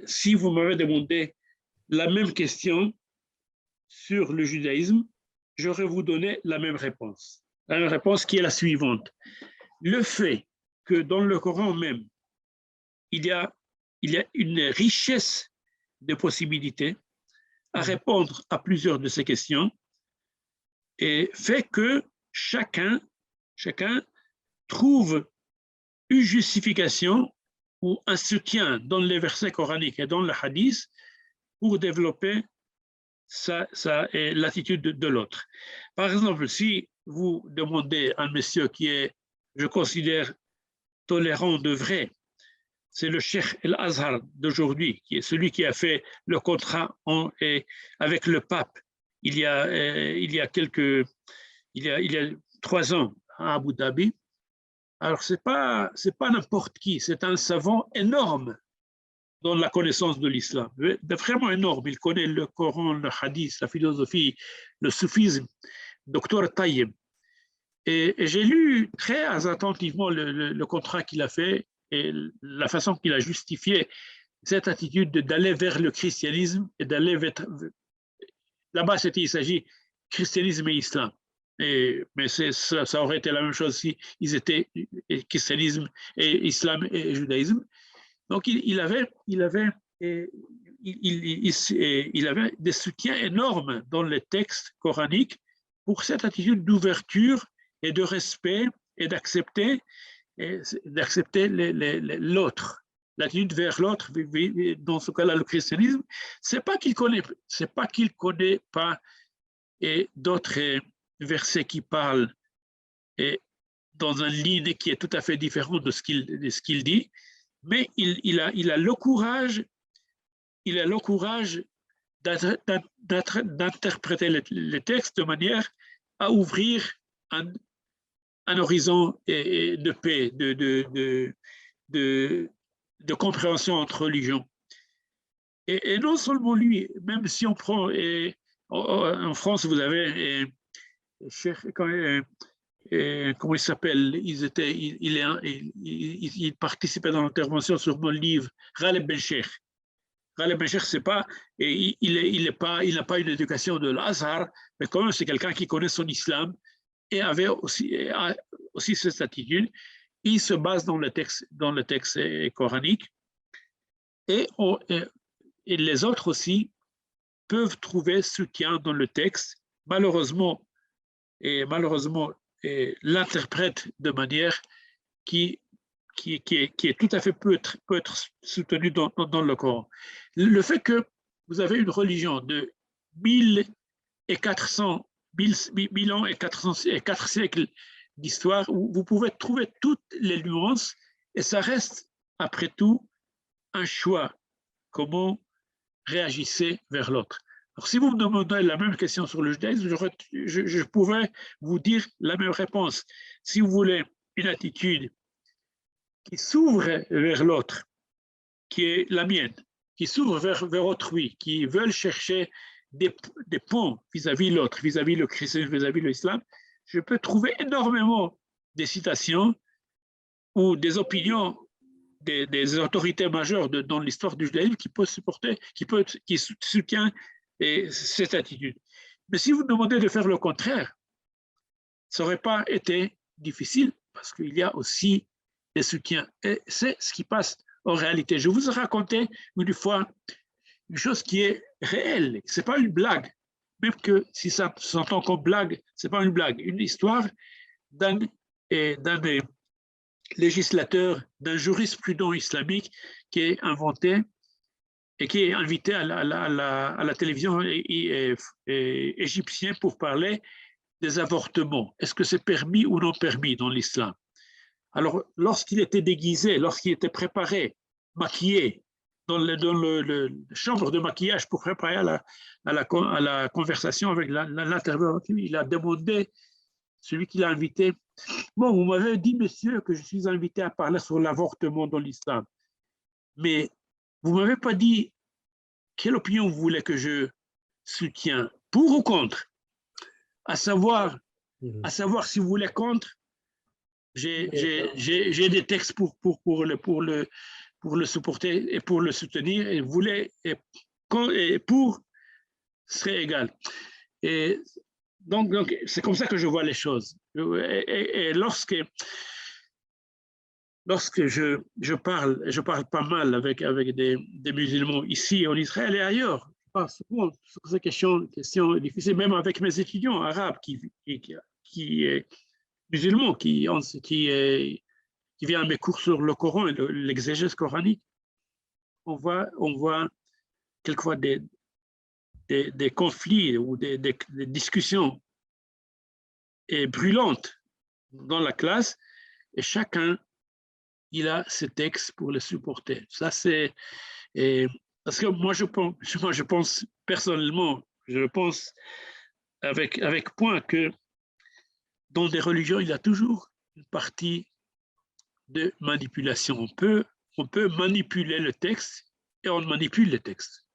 si vous m'avez demandé la même question sur le judaïsme, j'aurais vous donné la même réponse. La même réponse qui est la suivante. Le fait que dans le Coran même, il y a une richesse de possibilités à répondre à plusieurs de ces questions et fait que chacun trouve une justification ou un soutien dans les versets coraniques et dans le hadith pour développer l'attitude de l'autre. Par exemple, si vous demandez à un monsieur qui est, je considère, tolérant de vrai, c'est le Cheikh El-Azhar d'aujourd'hui, qui est celui qui a fait le contrat avec le pape il y a 3 ans à Abu Dhabi. Alors, c'est pas n'importe qui, c'est un savant énorme dans la connaissance de l'islam, vraiment énorme. Il connaît le Coran, le hadith, la philosophie, le soufisme, docteur Taïeb. Et j'ai lu très attentivement le contrat qu'il a fait et la façon qu'il a justifié cette attitude d'aller vers le christianisme et d'aller vers... Là-bas, il s'agit christianisme et islam. Mais ça aurait été la même chose si ils étaient christianisme et islam et judaïsme. Donc, il avait des soutiens énormes dans les textes coraniques pour cette attitude d'ouverture et de respect et d'accepter l'autre. L'attitude vers l'autre, dans ce cas-là, le christianisme, c'est pas qu'il connaît pas d'autres versets qui parlent dans une ligne qui est tout à fait différente de ce qu'il dit, mais il a le courage d'interpréter les textes de manière à ouvrir un horizon de paix, de compréhension entre religions. Et non seulement lui, même si on prend, en France, vous avez, comment il s'appelle, il participait dans l'intervention sur mon livre, Ghaleb Ben-Sheikh. Ghaleb Ben-Sheikh, c'est pas, il n'a pas une éducation de l'Azhar, mais quand même, c'est quelqu'un qui connaît son islam et avait aussi cette attitude. Il se base dans le texte coranique et les autres aussi peuvent trouver soutien dans le texte. Malheureusement, l'interprète de manière qui est tout à fait peut être soutenue dans le Coran. Le fait que vous avez une religion de 1000 ans et 4 siècles d'histoire où vous pouvez trouver toutes les nuances et ça reste après tout un choix, comment réagissez vers l'autre. Alors si vous me demandez la même question sur le judaïsme, je pourrais vous dire la même réponse. Si vous voulez une attitude qui s'ouvre vers l'autre, qui est la mienne, qui s'ouvre vers autrui, qui veulent chercher des ponts vis-à-vis l'autre, vis-à-vis le christianisme, vis-à-vis l'islam, je peux trouver énormément des citations ou des opinions des autorités majeures dans l'histoire du judaïsme qui soutient cette attitude. Mais si vous demandez de faire le contraire, ça n'aurait pas été difficile parce qu'il y a aussi des soutiens. Et c'est ce qui passe en réalité. Je vous ai raconté une fois une chose qui est réelle. Ce n'est pas une blague. Même que si ça s'entend comme blague, ce n'est pas une blague. Une histoire d'un législateur, d'un jurisprudent islamique qui est inventé et qui est invité à la télévision égyptienne pour parler des avortements. Est-ce que c'est permis ou non permis dans l'islam? Alors, lorsqu'il était déguisé, lorsqu'il était préparé, maquillé, dans la chambre de maquillage pour préparer à la conversation avec l'intervenant, il a demandé, celui qui l'a invité, bon, vous m'avez dit, monsieur, que je suis invité à parler sur l'avortement dans l'islam, mais vous ne m'avez pas dit quelle opinion vous voulez que je soutienne, pour ou contre, à savoir si vous voulez contre, j'ai des textes pour le supporter et pour le soutenir, et pour serait égal. Et donc c'est comme ça que je vois les choses. Et lorsque je parle pas mal avec des musulmans ici en Israël et ailleurs, je parle souvent sur ces questions difficiles, même avec mes étudiants arabes qui musulmans qui vient à mes cours sur le Coran et l'exégèse coranique, on voit quelquefois des conflits ou des discussions brûlantes dans la classe, et chacun, il a ses textes pour les supporter. Ça, c'est... Parce que moi, je pense personnellement, je pense avec point que dans des religions, il y a toujours une partie de manipulation. On peut manipuler le texte et on manipule le texte.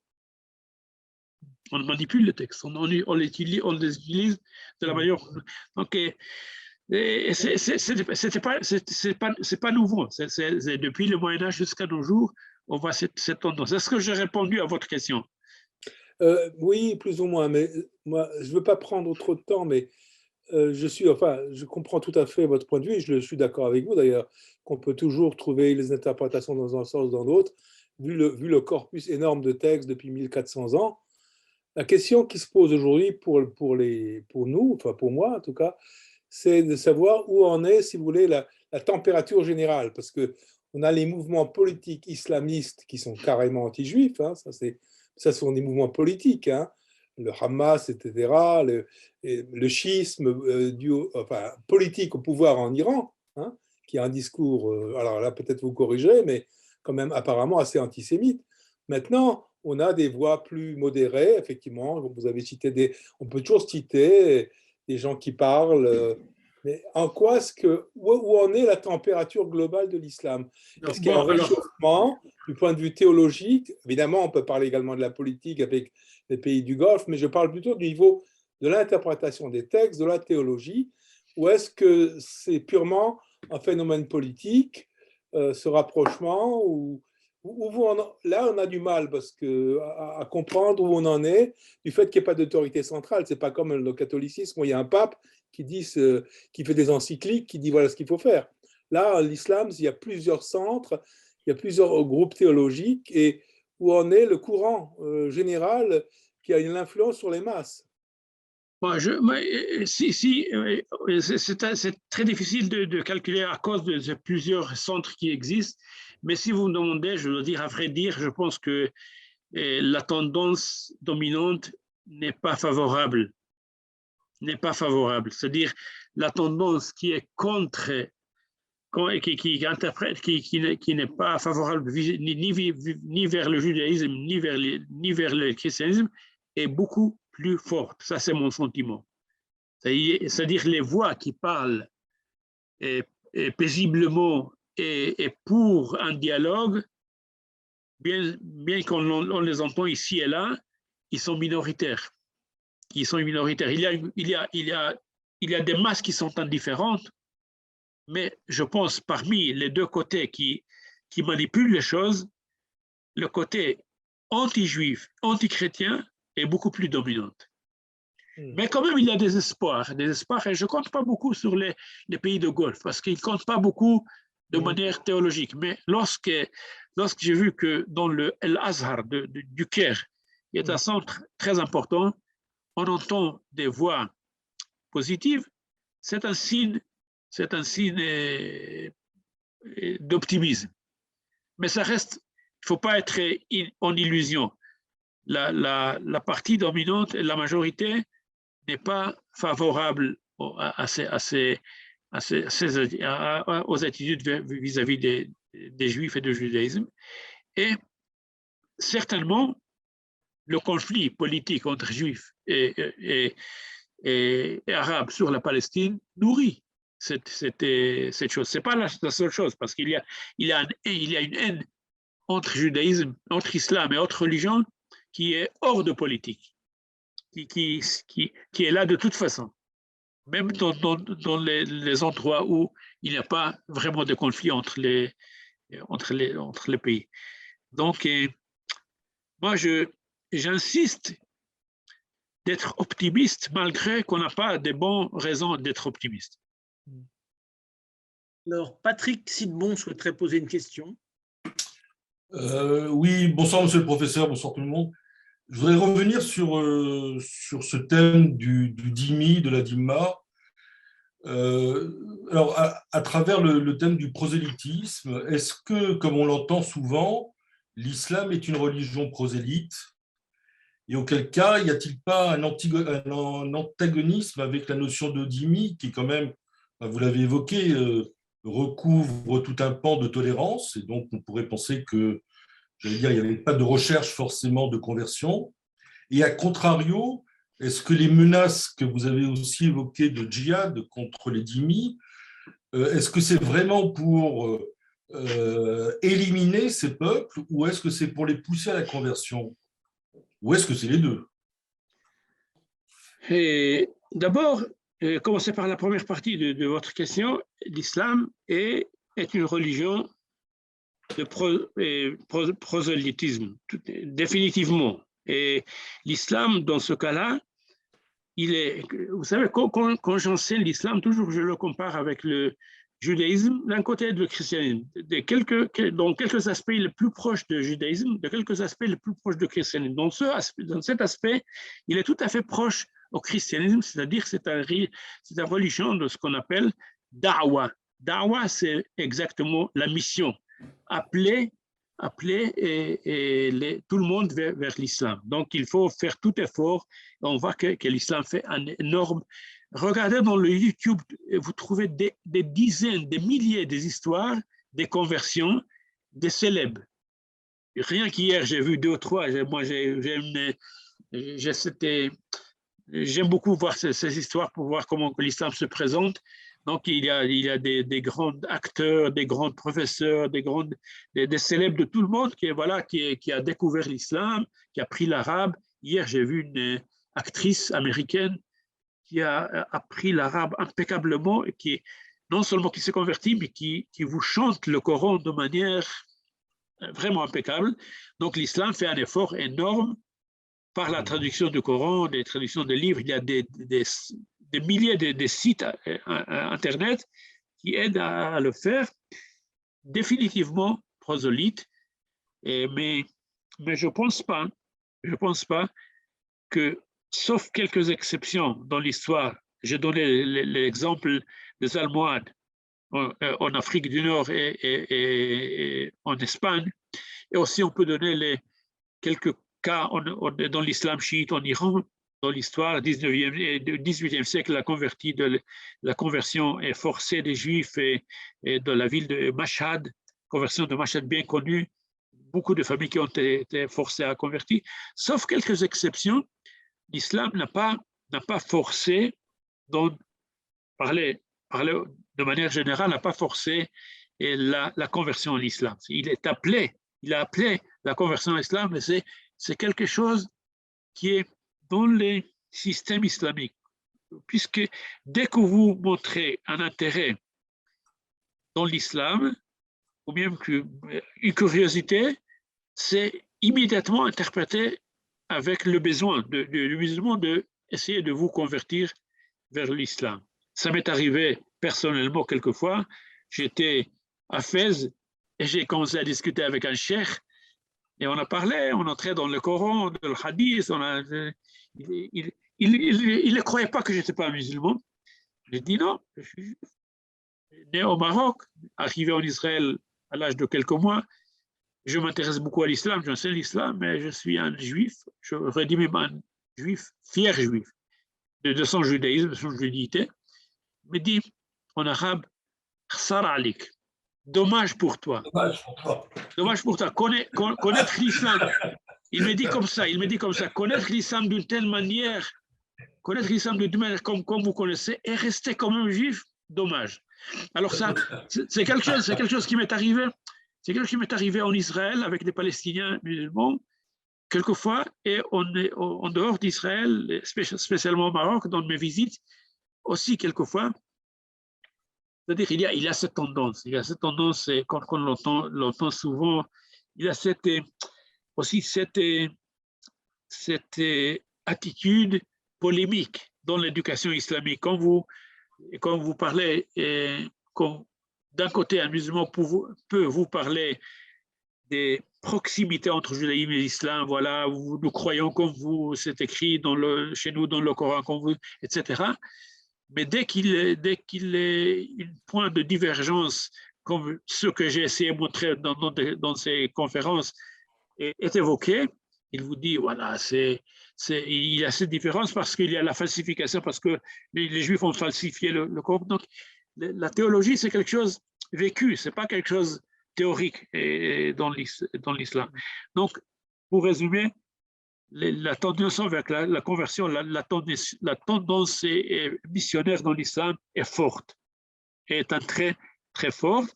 On manipule le texte, on les utilise de la manière. Donc, c'est pas nouveau. C'est depuis le Moyen Âge jusqu'à nos jours, on voit cette tendance. Est-ce que j'ai répondu à votre question? Oui, plus ou moins, mais moi, je ne veux pas prendre trop de temps, mais je comprends tout à fait votre point de vue, et je suis d'accord avec vous d'ailleurs, qu'on peut toujours trouver les interprétations dans un sens ou dans l'autre, vu le corpus énorme de textes depuis 1400 ans. La question qui se pose aujourd'hui pour nous, enfin pour moi en tout cas, c'est de savoir où en est, si vous voulez, la température générale, parce qu'on a les mouvements politiques islamistes qui sont carrément anti-juifs, hein, ça sont des mouvements politiques, hein, le Hamas, etc., le schisme politique au pouvoir en Iran, hein, qui a un discours, alors là peut-être vous corrigerez, mais quand même apparemment assez antisémite. Maintenant, on a des voix plus modérées, effectivement, vous avez cité on peut toujours citer des gens qui parlent, mais en quoi où en est la température globale de l'islam? Est-ce qu'il y a un réchauffement du point de vue théologique? Évidemment, on peut parler également de la politique avec les pays du Golfe, mais je parle plutôt du niveau de l'interprétation des textes, de la théologie, ou est-ce que c'est purement un phénomène politique, ce rapprochement, là, on a du mal à comprendre où on en est, du fait qu'il n'y ait pas d'autorité centrale. Ce n'est pas comme le catholicisme où il y a un pape qui fait des encycliques, qui dit voilà ce qu'il faut faire. Là, l'islam, il y a plusieurs centres, il y a plusieurs groupes théologiques, et où en est le courant général qui a une influence sur les masses. Bon, c'est très difficile de calculer à cause de plusieurs centres qui existent, mais si vous me demandez, je dois dire, à vrai dire, je pense que la tendance dominante n'est pas favorable. C'est-à-dire la tendance qui est contre, qui n'est pas favorable ni vers le judaïsme, ni vers le christianisme, est beaucoup plus forte. Ça, c'est mon sentiment. C'est-à-dire les voix qui parlent paisiblement et pour un dialogue, bien qu'on les entend ici et là, ils sont minoritaires. Il y a des masses qui sont indifférentes, mais je pense parmi les deux côtés qui manipulent les choses, le côté anti-juif, anti-chrétien est beaucoup plus dominante. Mais quand même, il y a des espoirs, et je ne compte pas beaucoup sur les pays de Golfe, parce qu'ils ne comptent pas beaucoup de manière théologique. Mais lorsque j'ai vu que dans le Al-Azhar du Caire, qui est un centre très important, on entend des voix positives, c'est un signe d'optimisme. Mais ça reste, il ne faut pas être en illusion. La partie dominante, la majorité, n'est pas favorable aux attitudes vis-à-vis des Juifs et du judaïsme. Et certainement, le conflit politique entre Juifs et Arabes sur la Palestine nourrit cette chose. Ce n'est pas la seule chose, parce qu'il y a une haine entre judaïsme, entre islam et autres religions qui est hors de politique, qui est là de toute façon, même dans les endroits où il n'y a pas vraiment de conflit entre les pays. Donc, moi, j'insiste d'être optimiste malgré qu'on n'a pas de bonnes raisons d'être optimiste. Alors, Patrick Sidbon souhaiterait poser une question. Oui, bonsoir monsieur le professeur, bonsoir tout le monde. Je voudrais revenir sur ce thème du dhimmi, de la dhimma. Alors, à travers le thème du prosélytisme, est-ce que, comme on l'entend souvent, l'islam est une religion prosélyte? Et auquel cas, y a-t-il pas un antagonisme avec la notion de dhimmi, qui quand même, vous l'avez évoqué, recouvre tout un pan de tolérance, et donc on pourrait penser que, j'allais dire, il n'y avait pas de recherche forcément de conversion. Et à contrario, est-ce que les menaces que vous avez aussi évoquées de djihad contre les dhimmis, est-ce que c'est vraiment pour éliminer ces peuples, ou est-ce que c'est pour les pousser à la conversion? Ou est-ce que c'est les deux? Et d'abord, commencer par la première partie de votre question. L'islam est une religion de prosélytisme, définitivement. Et l'islam, dans ce cas-là, vous savez, quand j'enseigne l'islam, toujours je le compare avec le judaïsme d'un côté et le christianisme. Dans quelques aspects, il est plus proche du judaïsme, de quelques aspects, il est plus proche du christianisme. Dans cet aspect, il est tout à fait proche au christianisme, c'est-à-dire que c'est une religion de ce qu'on appelle da'wa. Da'wa, c'est exactement la mission, appeler tout le monde vers l'islam. Donc, il faut faire tout effort. On voit que l'islam fait un énorme... Regardez dans le YouTube, vous trouvez des dizaines, des milliers d'histoires, des conversions, des célèbres. Rien qu'hier, j'ai vu 2 ou 3. Moi, j'aime beaucoup voir ces histoires pour voir comment l'islam se présente. Donc, il y a des grands acteurs, des grands professeurs, des célèbres de tout le monde qui a découvert l'islam, qui a pris l'arabe. Hier, j'ai vu une actrice américaine qui a appris l'arabe impeccablement et qui, non seulement qui s'est convertie, mais qui vous chante le Coran de manière vraiment impeccable. Donc, l'islam fait un effort énorme par la traduction du Coran, des traductions de livres. Il y a des milliers de sites Internet qui aident à le faire, définitivement prosélyte. Mais je pense pas que, sauf quelques exceptions dans l'histoire, j'ai donné l'exemple des Almohades en Afrique du Nord et en Espagne, et aussi on peut donner quelques cas dans l'islam chiite en Iran. Dans l'histoire du 18e siècle, la conversion est forcée des Juifs et de la ville de Mashhad, conversion de Mashhad bien connue, beaucoup de familles qui ont été forcées à convertir. Sauf quelques exceptions, l'islam n'a pas forcé, parler de manière générale, n'a pas forcé la conversion à l'islam. Il a appelé la conversion à l'islam, mais c'est quelque chose qui est dans les systèmes islamiques, puisque dès que vous montrez un intérêt dans l'islam, ou même une curiosité, c'est immédiatement interprété avec le besoin du musulman d'essayer de vous convertir vers l'islam. Ça m'est arrivé personnellement quelquefois. J'étais à Fès et j'ai commencé à discuter avec un cheikh et on a parlé, on entrait dans le Coran, dans le hadith. Il ne croyait pas que je n'étais pas un musulman. J'ai dit non, je suis né au Maroc, arrivé en Israël à l'âge de quelques mois. Je m'intéresse beaucoup à l'islam, j'enseigne l'islam, mais je suis un juif, j'aurais dit même un juif, fier juif, de son judaïsme, de son judéité. Il me dit en arabe, khsara alik, dommage pour toi. Dommage pour toi. Connaître l'islam. Il me dit comme ça, connaître l'islam d'une telle manière, comme vous connaissez, et rester comme un juif, dommage. Alors ça, c'est quelque chose qui m'est arrivé. C'est quelque chose qui m'est arrivé en Israël avec des Palestiniens musulmans, quelquefois, et en dehors d'Israël, spécialement au Maroc, dans mes visites, aussi quelquefois. C'est-à-dire qu'il y a cette tendance, quand on l'entend souvent, il y a aussi cette attitude polémique dans l'éducation islamique. Quand vous parlez, d'un côté, un musulman peut vous parler des proximités entre judaïsme et l'islam, voilà, nous croyons comme vous, c'est écrit chez nous dans le Coran comme vous, etc. Mais dès qu'il est un point de divergence, comme ce que j'ai essayé de montrer dans ces conférences, est évoqué, il vous dit, voilà, il y a cette différence parce qu'il y a la falsification, parce que les Juifs ont falsifié le corps. Donc, la théologie, c'est quelque chose vécu, ce n'est pas quelque chose théorique dans l'islam. Donc, pour résumer, la tendance avec la conversion, la tendance missionnaire dans l'islam est forte, est un très, très forte.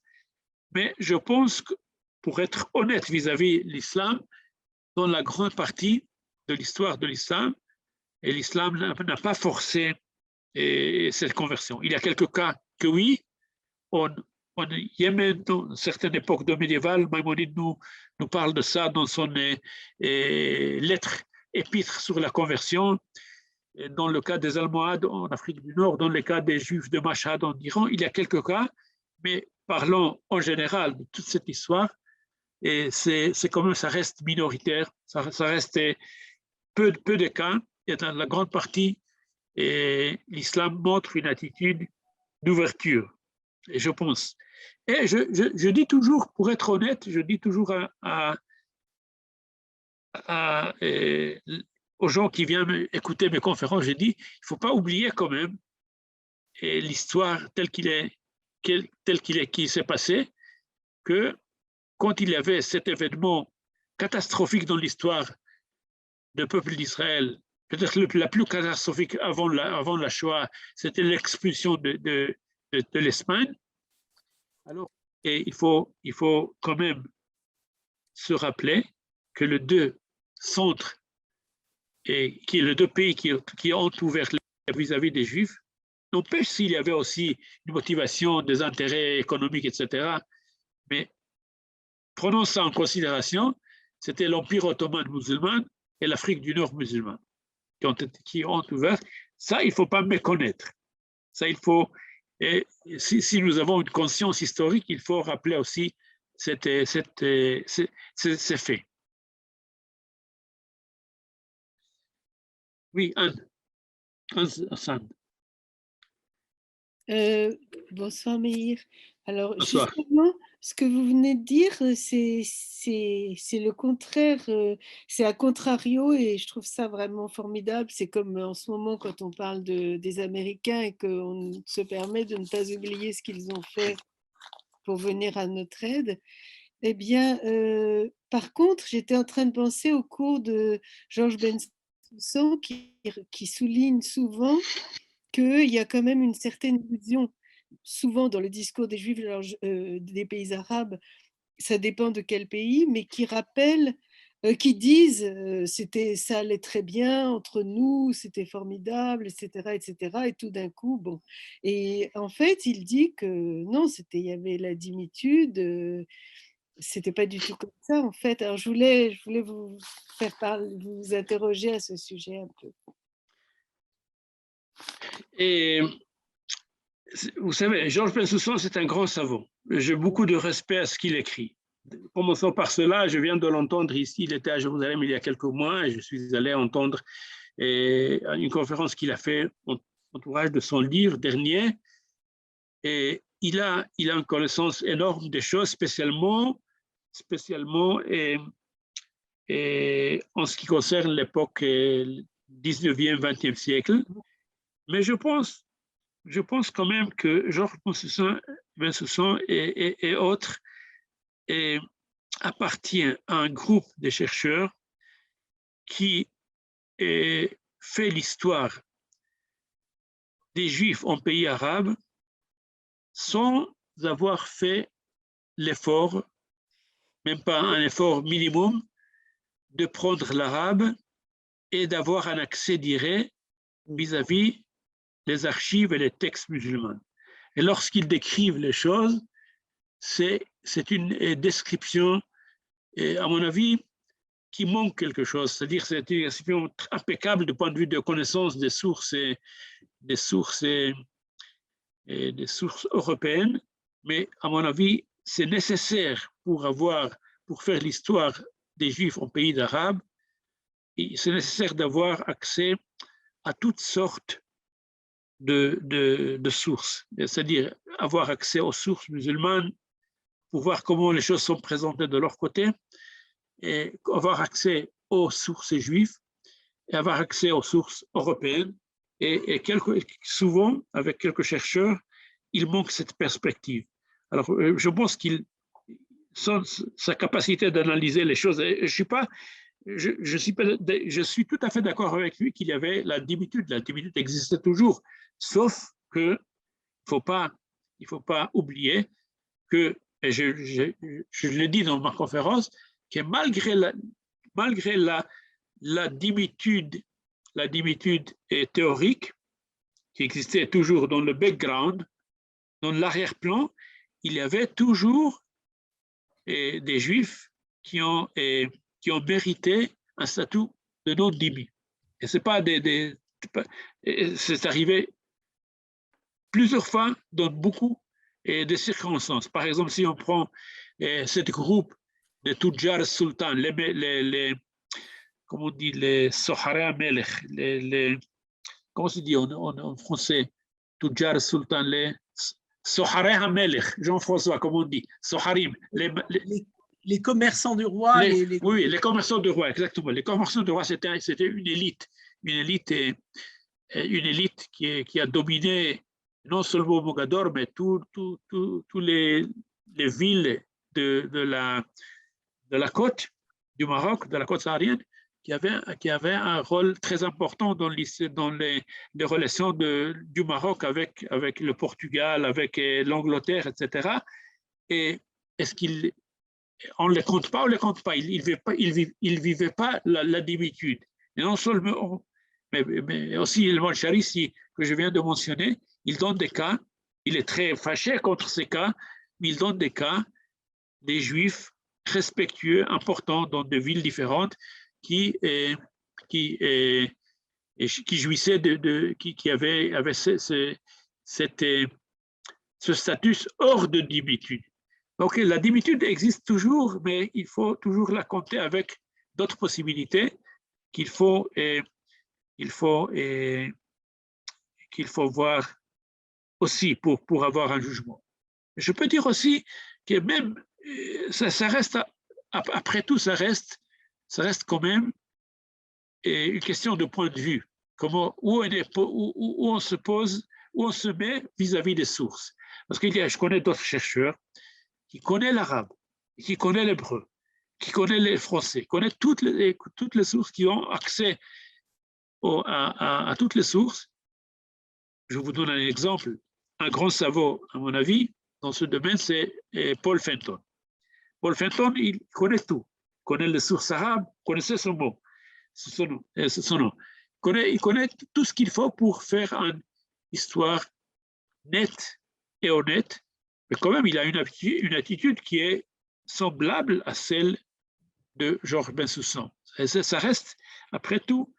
Mais je pense que pour être honnête vis-à-vis de l'islam, dans la grande partie de l'histoire de l'islam, et l'islam n'a pas forcé cette conversion. Il y a quelques cas que oui, en Yémen, dans une certaine époque de médiévale, Maïmonide nous parle de ça dans son lettre épître sur la conversion. Dans le cas des Almohades en Afrique du Nord, dans le cas des Juifs de Mashhad en Iran, il y a quelques cas, mais parlons en général de toute cette histoire, et c'est quand même, ça reste minoritaire, ça reste peu de cas, et dans la grande partie, l'islam montre une attitude d'ouverture, et je pense. Et je dis toujours, pour être honnête, je dis toujours aux gens qui viennent écouter mes conférences, je dis, il ne faut pas oublier quand même l'histoire telle qu'il s'est passé, que quand il y avait cet événement catastrophique dans l'histoire du peuple d'Israël, peut-être la plus catastrophique avant la Shoah, c'était l'expulsion de l'Espagne. Alors, il faut quand même se rappeler que les deux centres, et les deux pays qui ont ouvert vis-à-vis des Juifs, n'empêche s'il y avait aussi une motivation, des intérêts économiques, etc. Mais prenons ça en considération, c'était l'Empire ottoman musulman et l'Afrique du Nord musulmane qui ont ouvert. Ça, il ne faut pas méconnaître. Ça, il faut, et si nous avons une conscience historique, il faut rappeler aussi ces faits. Oui, Anne. Bonsoir Meir. Alors Bonsoir. justement, ce que vous venez de dire, c'est le contraire, c'est à contrario et je trouve ça vraiment formidable. C'est comme en ce moment quand on parle des Américains et qu'on se permet de ne pas oublier ce qu'ils ont fait pour venir à notre aide. Eh bien, par contre, j'étais en train de penser au cours de Georges Bensoussan qui souligne souvent qu'il y a quand même une certaine vision, souvent dans le discours des Juifs des pays arabes, ça dépend de quel pays, mais qui rappellent, qui disent ça allait très bien entre nous, c'était formidable, etc., etc. Et tout d'un coup, bon. Et en fait, il dit que non, il y avait la dimitude. C'était pas du tout comme ça en fait. Alors je voulais vous vous interroger à ce sujet un peu. Et vous savez, Georges Bensoussan, c'est un grand savant. J'ai beaucoup de respect à ce qu'il écrit. Commençons par cela, je viens de l'entendre ici, il était à Jérusalem il y a quelques mois et je suis allé entendre une conférence qu'il a fait en entourage de son livre dernier. Et il a une connaissance énorme des choses, spécialement et en ce qui concerne l'époque 19e, 20e siècle. Mais je pense quand même que Georges Bensoussan et autres appartient à un groupe de chercheurs qui fait l'histoire des Juifs en pays arabes sans avoir fait l'effort, même pas un effort minimum, de prendre l'arabe et d'avoir un accès direct vis-à-vis des archives et les textes musulmans. Et lorsqu'ils décrivent les choses, c'est une description, à mon avis, qui manque quelque chose. C'est-à-dire c'est une description impeccable du point de vue de connaissance des sources européennes, mais à mon avis, c'est nécessaire pour faire l'histoire des Juifs en pays d'Arabes, c'est nécessaire d'avoir accès à toutes sortes de sources, c'est-à-dire avoir accès aux sources musulmanes pour voir comment les choses sont présentées de leur côté, et avoir accès aux sources juives et avoir accès aux sources européennes. Et souvent, avec quelques chercheurs, il manque cette perspective. Alors, je pense qu'il sa capacité d'analyser les choses, je suis tout à fait d'accord avec lui qu'il y avait la dimitude existait toujours, sauf que il faut pas oublier que, et je l'ai dit dans ma conférence, que malgré la dimitude théorique qui existait toujours dans le background, dans l'arrière-plan, il y avait toujours des Juifs qui ont mérité un statut de non-dhimmi. Et c'est pas c'est arrivé plusieurs fois dans beaucoup de circonstances. Par exemple, si on prend ce groupe de Tudjar Sultan, comment on dit, les Sohara Melech, comment se dit en français, Tudjar Sultan, les Sohara Melech, Jean-François, comment on dit, Soharim, les commerçants du roi. Oui, les commerçants du roi, exactement. Les commerçants du roi, c'était une élite qui a dominé non seulement Mogador, mais tous les villes de la côte du Maroc, de la côte saharienne, qui avait un rôle très important dans les relations du Maroc avec le Portugal, avec l'Angleterre, etc. Et est-ce on ne les compte pas, ils ne vivaient pas la dimitude. Et non seulement, mais aussi le Al-Sharisi que je viens de mentionner, il donne des cas, il est très fâché contre ces cas, mais il donne des cas des Juifs respectueux, importants dans des villes différentes qui jouissaient qui avaient ce statut hors de dimitude. Donc la dimitude existe toujours, mais il faut toujours la compter avec d'autres possibilités qu'il faut voir aussi pour avoir un jugement. Je peux dire aussi que même ça reste, après tout, ça reste quand même une question de point de vue. Où on se pose, où on se met vis-à-vis des sources. Parce que je connais d'autres chercheurs qui connaissent l'arabe, qui connaissent l'hébreu, qui connaissent le français, qui connaissent toutes les sources, qui ont accès à toutes les sources. Je vous donne un exemple. Un grand savant, à mon avis, dans ce domaine, c'est Paul Fenton. Paul Fenton, il connaît tout. Il connaît les sources arabes, connaissait son nom. Il connaît tout ce qu'il faut pour faire une histoire nette et honnête, mais quand même, il a une attitude qui est semblable à celle de Georges Bensoussan. Ça reste, après tout,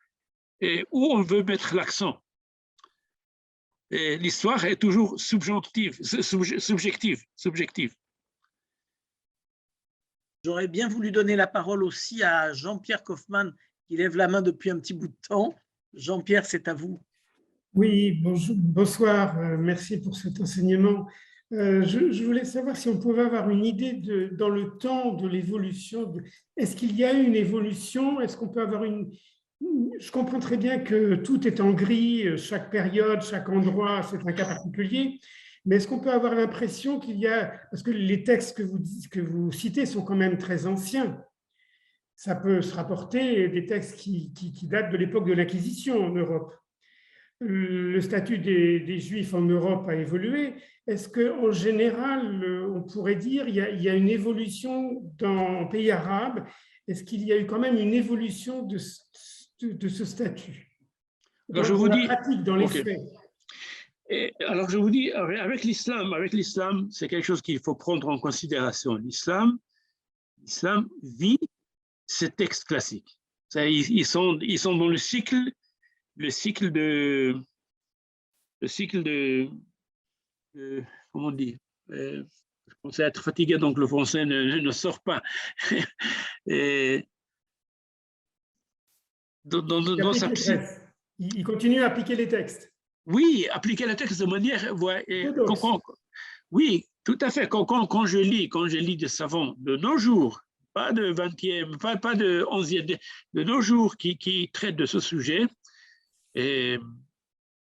où on veut mettre l'accent. L'histoire est toujours subjective. J'aurais bien voulu donner la parole aussi à Jean-Pierre Kaufmann, qui lève la main depuis un petit bout de temps. Jean-Pierre, c'est à vous. Oui, bonsoir, merci pour cet enseignement. Je voulais savoir si on pouvait avoir une idée dans le temps de l'évolution. Est-ce qu'il y a eu une évolution? Est-ce qu'on peut avoir Je comprends très bien que tout est en gris, chaque période, chaque endroit, c'est un cas particulier. Mais est-ce qu'on peut avoir l'impression qu'il y a… Parce que les textes que vous citez sont quand même très anciens. Ça peut se rapporter des textes qui datent de l'époque de l'Inquisition en Europe. Le statut des Juifs en Europe a évolué. Est-ce qu'en général, on pourrait dire qu'il y a une évolution dans les pays arabes? Est-ce qu'il y a eu quand même une évolution de ce statut dans la pratique, dans les faits? Alors je vous dis, avec l'islam, c'est quelque chose qu'il faut prendre en considération. L'islam vit ces textes classiques. Ils sont dans le cycle de comment on dit, je pensais être fatigué, donc le français ne sort pas. Il continue à appliquer les textes. Oui, appliquer le texte de manière… Orthodoxe. Oui, tout à fait. Quand je lis des savants de nos jours, pas de 20e, pas de 11e, de nos jours qui traitent de ce sujet, et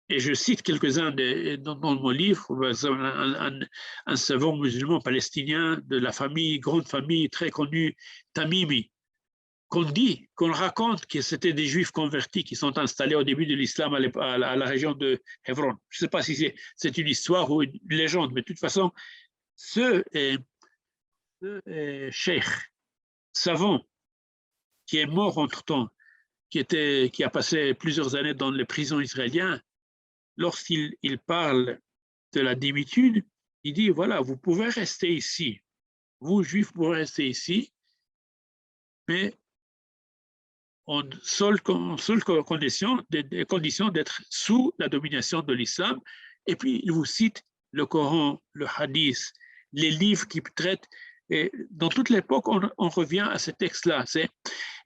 je cite quelques-uns dans mon livre, un savant musulman palestinien de la grande famille très connue, Tamimi, qu'on raconte que c'était des juifs convertis qui sont installés au début de l'islam à la région de Hebron. Je ne sais pas si c'est une histoire ou une légende, mais de toute façon, ce cheikh savant qui est mort entre-temps, qui a passé plusieurs années dans les prisons israéliennes, lorsqu'il parle de la démitude, il dit, voilà, vous pouvez rester ici, vous, juifs, pouvez rester ici, mais en seule condition d'être sous la domination de l'islam. Et puis, il vous cite le Coran, le Hadith, les livres qui traitent. Et dans toute l'époque, on revient à ce texte-là.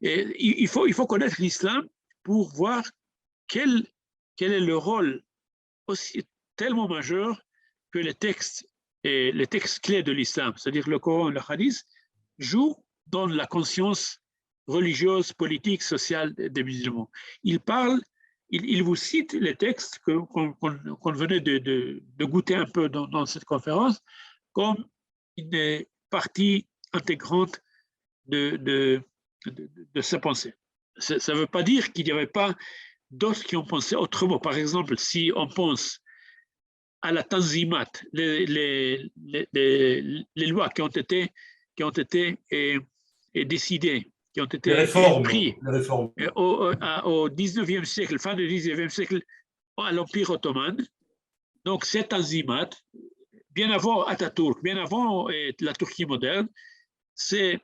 Il faut connaître l'islam pour voir quel est le rôle aussi tellement majeur que les textes clés de l'islam, c'est-à-dire le Coran et le Hadith, jouent dans la conscience religieuse, politique, sociale des musulmans. Il vous cite les textes qu'on venait de goûter un peu dans cette conférence comme une partie intégrante de sa pensée. Ça ne veut pas dire qu'il n'y avait pas d'autres qui ont pensé autrement. Par exemple, si on pense à la tanzimat, les lois qui ont été décidées, qui ont été prises au 19e siècle, fin du 19e siècle, à l'Empire ottoman. Donc, cette tanzimat, bien avant Atatürk, bien avant la Turquie moderne, c'est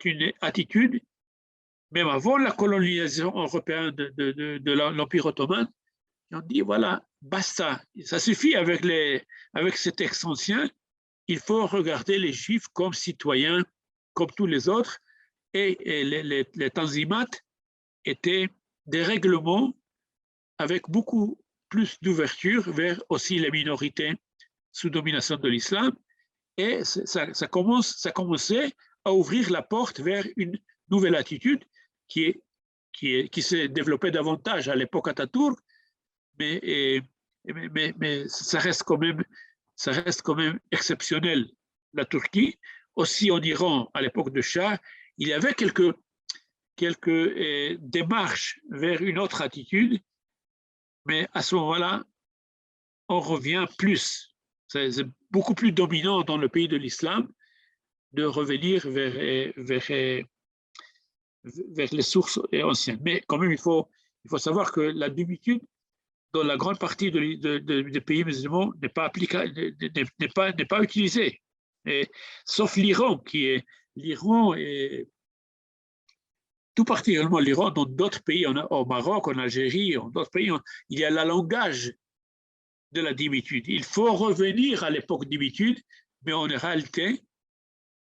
une attitude, même avant la colonisation européenne de l'Empire ottoman, qui ont dit, voilà, basta, ça suffit avec ces textes anciens, il faut regarder les Juifs comme citoyens, comme tous les autres, et les tanzimat étaient des règlements avec beaucoup plus d'ouverture vers aussi les minorités sous domination de l'islam, et ça commençait à ouvrir la porte vers une nouvelle attitude qui s'est développée davantage à l'époque Atatürk, mais ça reste quand même exceptionnel. La Turquie, aussi en Iran, à l'époque de Shah, il y avait quelques démarches vers une autre attitude, mais à ce moment-là, on revient plus. C'est beaucoup plus dominant dans le pays de l'islam de revenir vers les sources anciennes. Mais quand même, il faut savoir que la démitude, dans la grande partie des pays musulmans, n'est pas utilisée. Sauf l'Iran, l'Iran est tout particulièrement l'Iran, dans d'autres pays, au Maroc, en Algérie, dans d'autres pays, il y a le langage de la démitude. Il faut revenir à l'époque démitude, mais en réalité,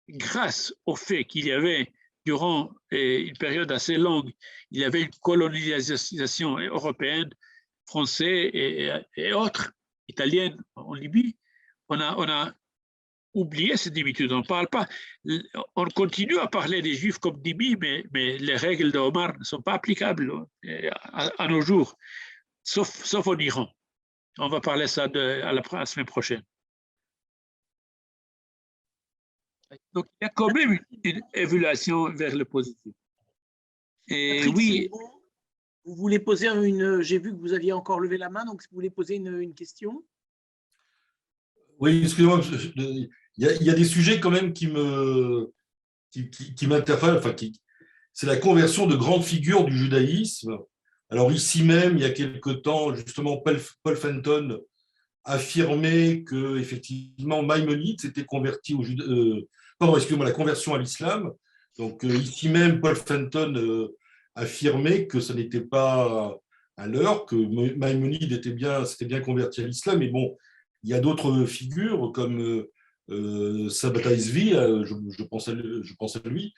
grâce au fait qu'il y avait, durant une période assez longue, il y avait une colonisation européenne, française et autres, italienne en Libye, on a oublié cette démitude. On ne parle pas. On continue à parler des Juifs comme d'Ibi, mais les règles d'Omar ne sont pas applicables à nos jours, sauf en Iran. On va parler ça à la semaine prochaine. Donc, il y a quand même une évolution vers le positif. Et Patrick, oui. Vous voulez poser j'ai vu que vous aviez encore levé la main, donc vous voulez poser une question? Oui, excusez-moi, il y a des sujets quand même qui m'interpellent. Enfin, c'est la conversion de grandes figures du judaïsme. Alors ici même, il y a quelque temps, justement, Paul Fenton affirmait que effectivement Maïmonide s'était converti la conversion à l'islam. Donc ici même, Paul Fenton affirmait que ce n'était pas à l'heure, que Maïmonide s'était bien converti à l'islam. Mais bon, il y a d'autres figures comme Sabbatai Zvi, je pense à lui.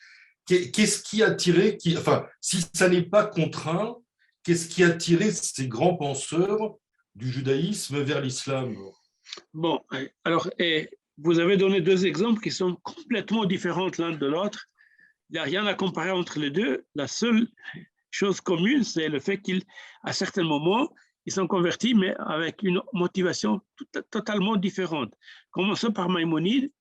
Qu'est-ce qui a tiré, enfin, si ça n'est pas contraint, qu'est-ce qui a tiré ces grands penseurs du judaïsme vers l'islam? Bon, alors, vous avez donné deux exemples qui sont complètement différents l'un de l'autre. Il n'y a rien à comparer entre les deux. La seule chose commune, c'est le fait qu'à certains moments, ils sont convertis, mais avec une motivation totalement différente. Commençons par Maïmonide.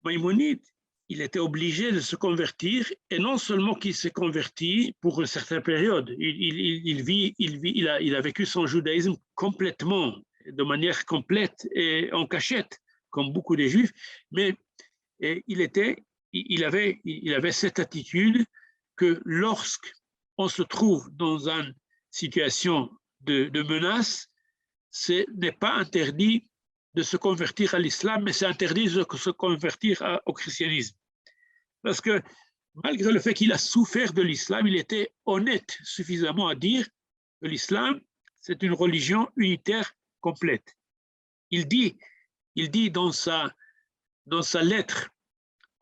Maïmonide, il était obligé de se convertir, et non seulement qu'il s'est converti pour une certaine période, il a vécu son judaïsme complètement, de manière complète et en cachette, comme beaucoup de juifs, mais il avait cette attitude que lorsqu'on se trouve dans une situation de menace, ce n'est pas interdit de se convertir à l'islam, mais c'est interdit de se convertir au christianisme. Parce que malgré le fait qu'il a souffert de l'islam, il était honnête suffisamment à dire que l'islam, c'est une religion unitaire complète. Il dit dans sa lettre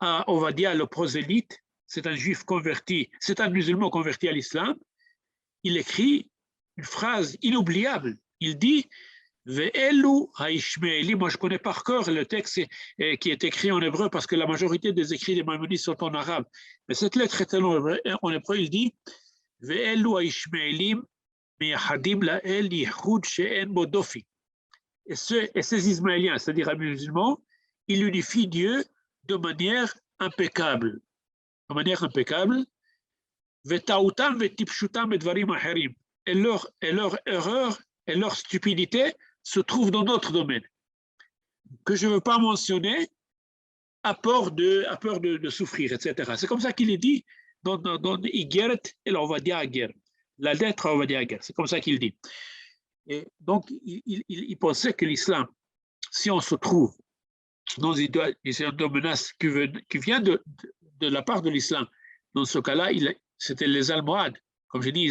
à Ovadia, le prosélyte, c'est un juif converti, c'est un musulman converti à l'islam, il écrit une phrase inoubliable. Il dit Ve'elu ha'ishmaeli. Moi, je connais par cœur le texte qui est écrit en hébreu parce que la majorité des écrits des Maïmonides sont en arabe. Mais cette lettre est en hébreu. Il dit Ve'elu ha'ishmaelim miyahadim la'el yichud she'en bo dofi. Et ces Ismaéliens, c'est-à-dire les musulmans, ils unifient Dieu de manière impeccable. De manière impeccable. Ve'ta'utam ve'tipshutam edvarim acherim. Et leur erreur et leur stupidité se trouvent dans d'autres domaines que je ne veux pas mentionner à peur de souffrir, etc. C'est comme ça qu'il est dit dans Igeret et l'Ovadia Aguer, la lettre à Ovadia Aguer, c'est comme ça qu'il dit. Et donc, il pensait que l'islam, si on se trouve dans une menace qui vient de la part de l'islam, dans ce cas-là, c'était les Almohades. Comme je dis,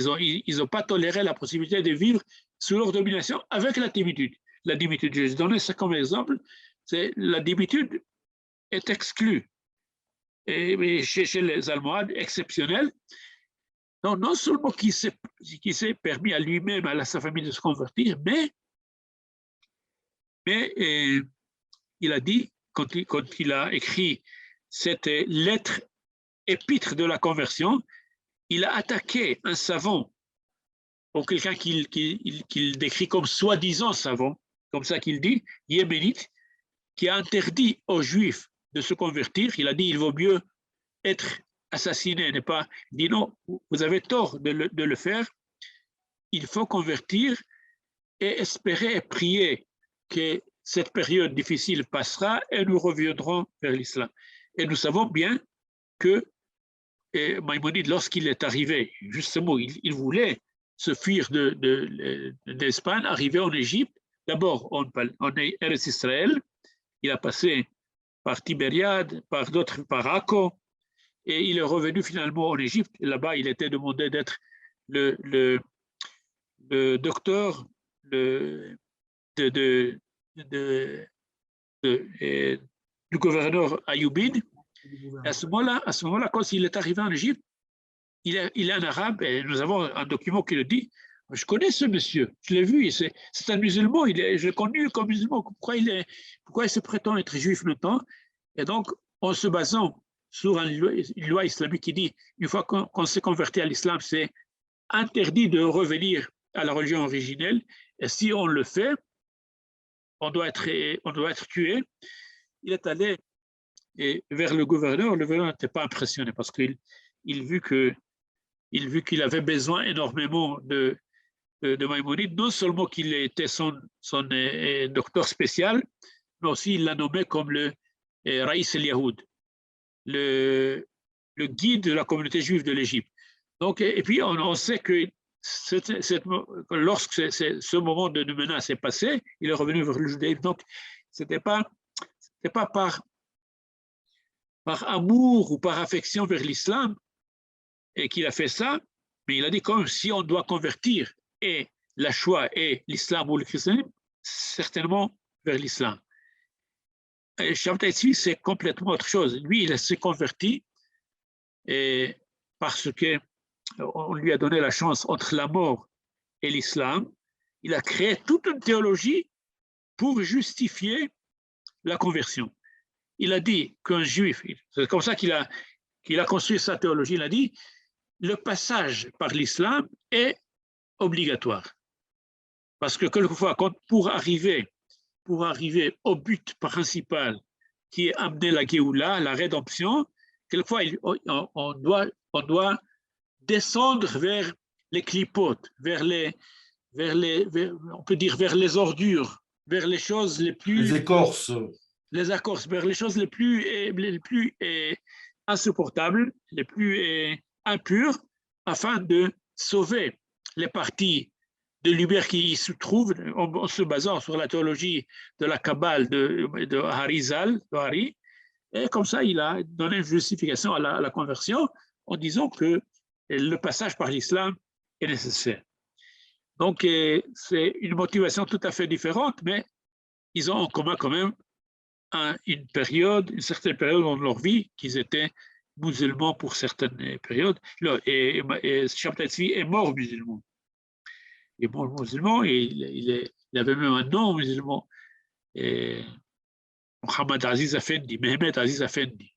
ils n'ont pas toléré la possibilité de vivre sous leur domination avec la dimitude. La dimitude, je donné ça comme exemple, c'est la dimitude est exclue. Et chez les Almohades, exceptionnels, donc non seulement qui s'est permis à lui-même, à sa famille de se convertir, mais il a dit, quand il a écrit cette lettre épître de la conversion, il a attaqué un savant, ou quelqu'un qu'il décrit comme soi-disant savant, comme ça qu'il dit, yéménite, qui a interdit aux Juifs de se convertir. Il a dit il vaut mieux être assassiné, n'est pas. Il dit non, vous avez tort de le faire. Il faut convertir et espérer et prier que cette période difficile passera et nous reviendrons vers l'islam. Et nous savons bien que Maïmonide, lorsqu'il est arrivé, justement, il voulait se fuir d'Espagne, arriver en Égypte, d'abord en Eretz Israël, il a passé par Tibériade, par Akko, et il est revenu finalement en Égypte. Là-bas, il était demandé d'être le docteur du gouverneur Ayoubide. À ce moment-là, quand il est arrivé en Égypte, il est un arabe, et nous avons un document qui le dit. Je connais ce monsieur, je l'ai vu, c'est un musulman, je l'ai connu comme musulman. Pourquoi il se prétend être juif maintenant? Et donc, en se basant sur une loi islamique qui dit, une fois qu'on s'est converti à l'islam, c'est interdit de revenir à la religion originelle, et si on le fait, on doit être tué. Il est allé vers le gouverneur n'était pas impressionné parce qu'il vu qu'il avait besoin énormément de Maïmonide, non seulement qu'il était son docteur spécial, mais aussi il l'a nommé comme le Raïs el-Yahoud, le guide de la communauté juive de l'Égypte. Donc, et puis on sait que lorsque ce moment de menace est passé, il est revenu vers le judaïsme. Donc, c'était pas par amour ou par affection vers l'islam et qu'il a fait ça, mais il a dit comme si on doit convertir et la Shoah et l'islam ou le christianisme, certainement vers l'islam. Shabtai Tzvi, c'est complètement autre chose. Lui, il s'est converti parce qu'on lui a donné la chance entre la mort et l'islam. il a créé toute une théologie pour justifier la conversion. Il a dit qu'un juif, c'est comme ça qu'il a construit sa théologie, il a dit le passage par l'islam est obligatoire. Parce que quelquefois, pour arriver au but principal qui est amener la Géoula, la rédemption, quelquefois on doit descendre vers les clipotes, on peut dire vers les ordures, vers les choses les plus... Les écorces, vers les choses les plus insupportables, les plus impures, afin de sauver les parties de lumière qui se trouvent en se basant sur la théologie de la Kabbale de Harizal, de Hari. Et comme ça, il a donné une justification à la conversion en disant que le passage par l'islam est nécessaire. Donc, c'est une motivation tout à fait différente, mais ils ont en commun quand même une certaine période dans leur vie qu'ils étaient musulmans pour certaines périodes. Et Shabtai Tzvi est mort musulman. Il est mort musulman et il avait même un nom musulman. Mohamed Aziz Effendi, Mehmet Aziz Effendi.